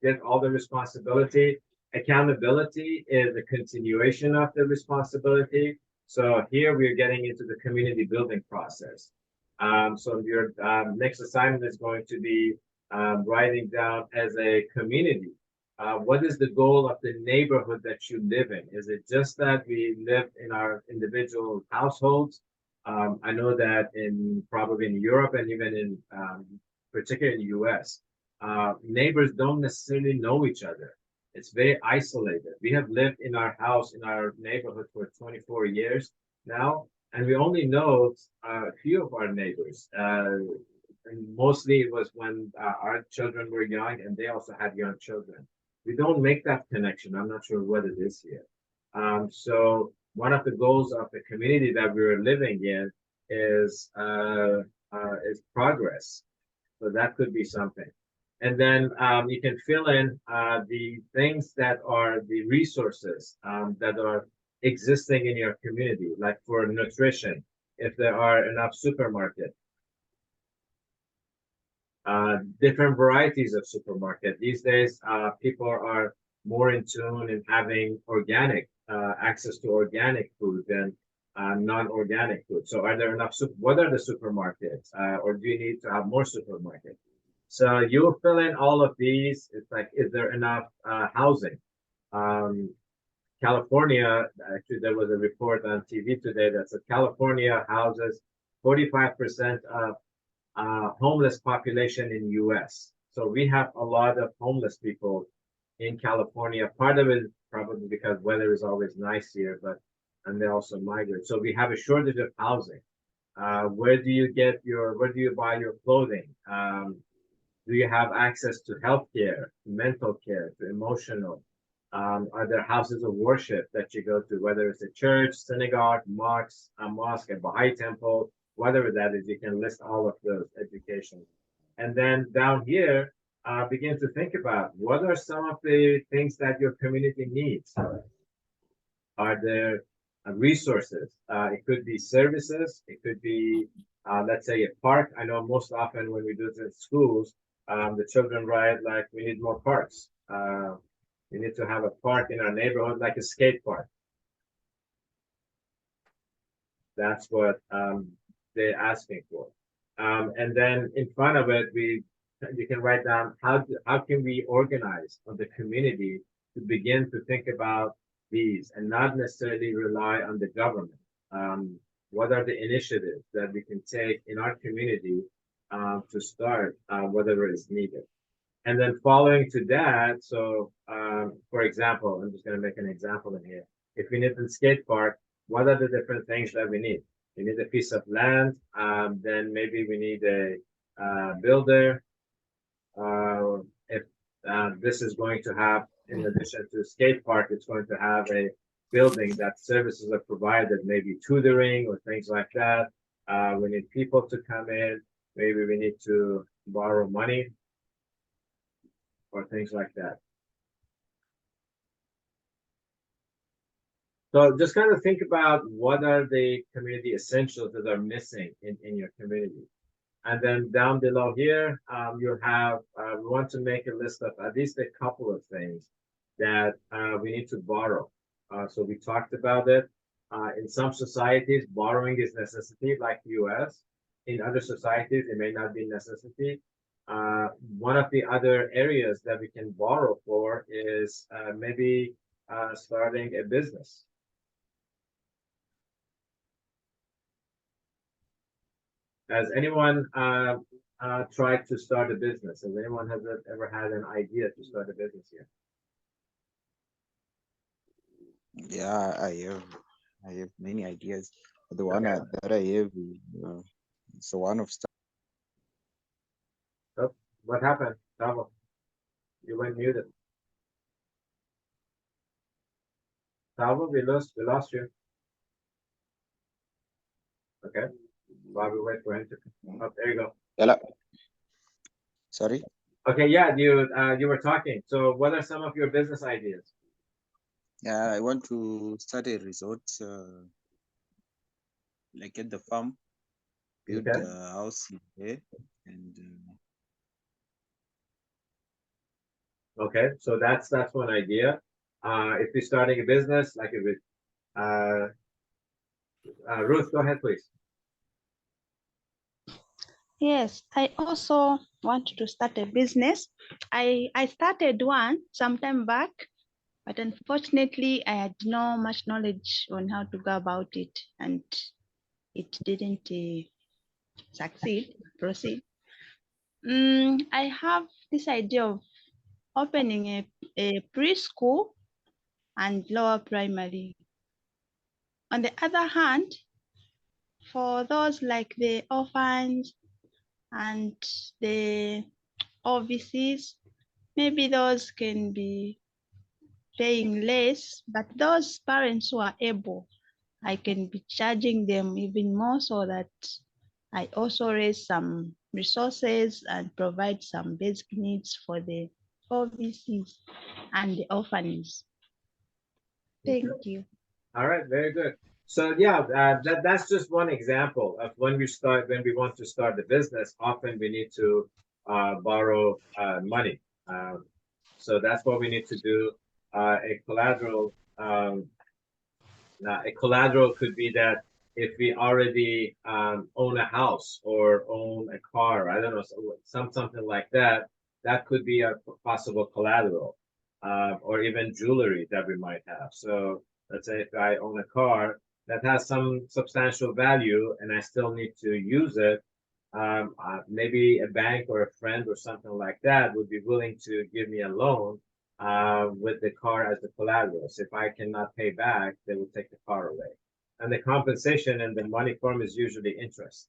get all the responsibility. Accountability is a continuation of the responsibility. So here we're getting into the community building process. So your next assignment is going to be writing down as a community. What is the goal of the neighborhood that you live in? Is it just that we live in our individual households? I know that probably in Europe and even in particularly in the US, neighbors don't necessarily know each other. It's very isolated. We have lived in our house, in our neighborhood for 24 years now, and we only know a few of our neighbors. And mostly it was when our children were young and they also had young children. We don't make that connection. I'm not sure what it is here. So one of the goals of the community that we were living in is progress. So that could be something. And then you can fill in the things that are the resources that are existing in your community, like for nutrition, if there are enough supermarkets, different varieties of supermarket. These days, people are more in tune in having organic access to organic food than non-organic food. So are there enough, what are the supermarkets? Or do you need to have more supermarkets? So you fill in all of these. It's like, is there enough housing? California, actually, there was a report on TV today that said California houses 45% of homeless population in US. So we have a lot of homeless people in California. Part of it is probably because weather is always nice here, and they also migrate. So we have a shortage of housing. Where do you buy your clothing? Do you have access to healthcare, mental care, to emotional? Are there houses of worship that you go to, whether it's a church, synagogue, mosque, a Baha'i temple, whatever that is, you can list all of those education. And then down here, begin to think about what are some of the things that your community needs. Are there resources? It could be services. It could be, let's say, a park. I know most often when we do this in schools, the children write like, we need more parks. We need to have a park in our neighborhood, like a skate park. That's what they're asking for. And then in front of it, you can write down how can we organize on the community to begin to think about these and not necessarily rely on the government. What are the initiatives that we can take in our community to start whatever is needed? And then following to that, so for example, I'm just going to make an example in here. If we need a skate park, what are the different things that we need? We need a piece of land, then maybe we need a builder. If this is going to have, in addition to a skate park, it's going to have a building that services are provided, maybe tutoring or things like that. We need people to come in. Maybe we need to borrow money or things like that. So just kind of think about what are the community essentials that are missing in your community. And then down below here, you have, we want to make a list of at least a couple of things that we need to borrow. So we talked about it. In some societies, borrowing is necessity, like the US. In other societies, it may not be necessity. One of the other areas that we can borrow for is maybe starting a business. Has anyone tried to start a business? Has anyone ever had an idea to start a business here? Yeah, I have many ideas. The one that I have is the one of Oh, what happened? Tavo, you went muted. Tavo, we lost you. Okay. While we wait for him to oh, there you go. Hello. Sorry. Okay, yeah, you were talking. So what are some of your business ideas? Yeah, I want to start a resort, like at the farm, build Okay. a house there, and Okay, so that's one idea. if you're starting a business, like if it, Ruth, go ahead, please. Yes, I also want to start a business. I started one some time back, but unfortunately, I had no much knowledge on how to go about it, and it didn't proceed. I have this idea of opening a preschool and lower primary. On the other hand, for those like the orphans and the OVCs, maybe those can be paying less, but those parents who are able, I can be charging them even more so that I also raise some resources and provide some basic needs for the OVCs and the orphans. Thank you. All right, very good. So yeah, that's just one example of when we want to start the business, often we need to borrow money. So that's what we need to do. A collateral could be that if we already own a house or own a car, I don't know, something like that, that could be a possible collateral, or even jewelry that we might have. So let's say if I own a car that has some substantial value and I still need to use it, maybe a bank or a friend or something like that would be willing to give me a loan with the car as the collateral. So if I cannot pay back, they will take the car away. And the compensation in the money form is usually interest.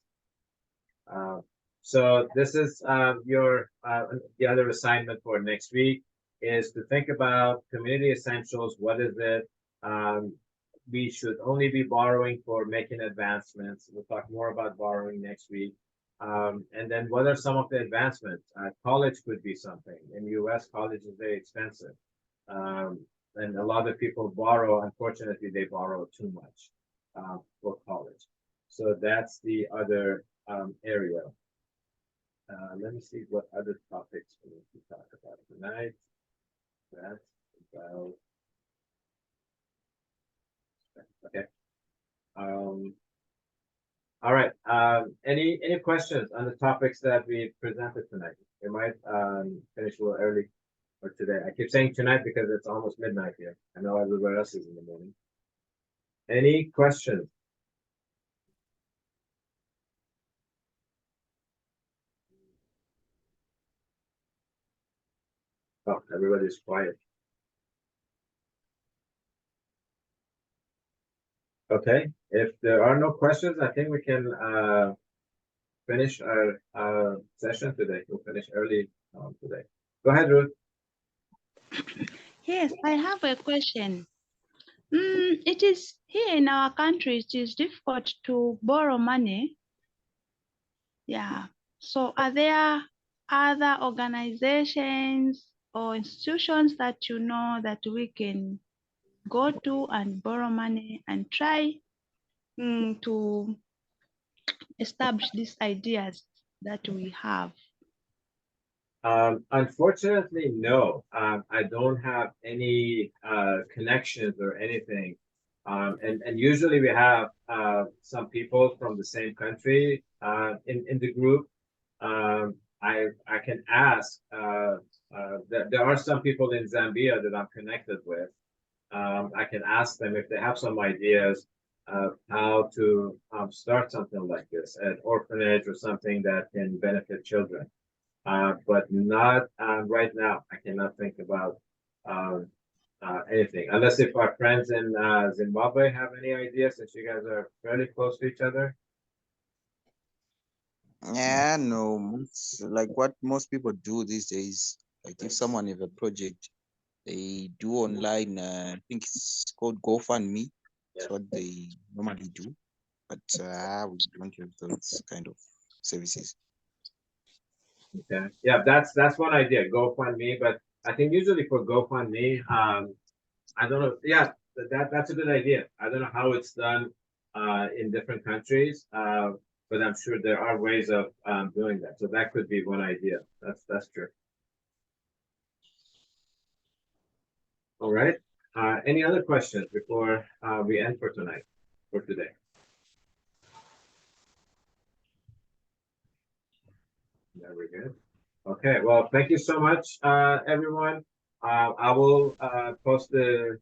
So this is the other assignment for next week is to think about community essentials. What is it? We should only be borrowing for making advancements. We'll talk more about borrowing next week. And then what are some of the advancements? College could be something. In the US, college is very expensive. And a lot of people borrow, unfortunately, they borrow too much for college. So that's the other area. Let me see what other topics we need to talk about tonight. That's about, okay. All right. Any questions on the topics that we presented tonight? We might finish a little early or today. I keep saying tonight because it's almost midnight here. I know everywhere else is in the morning. Any questions? Oh, everybody's quiet. Okay. If there are no questions, I think we can finish our session today. We'll finish early today. Go ahead, Ruth. Yes, I have a question. It is here in our country, it is difficult to borrow money. Yeah. So are there other organizations or institutions that you know that we can go to and borrow money and try to establish these ideas that we have? Unfortunately, no. I don't have any connections or anything. And usually we have some people from the same country in the group. I can ask. There are some people in Zambia that I'm connected with. I can ask them if they have some ideas of how to start something like this, an orphanage or something that can benefit children. But not right now. I cannot think about anything, unless if our friends in Zimbabwe have any ideas, since you guys are fairly close to each other. Yeah, no, like what most people do these days, like if someone have a project, they do online, I think it's called GoFundMe. That's what they normally do, but we don't have those kind of services. Okay, yeah, that's one idea, GoFundMe. But I think usually for GoFundMe, I don't know. Yeah, that's a good idea. I don't know how it's done in different countries, but I'm sure there are ways of doing that. So that could be one idea. That's true. All right. Any other questions before we end for today? Very good. Okay, well, thank you so much, everyone. I will post the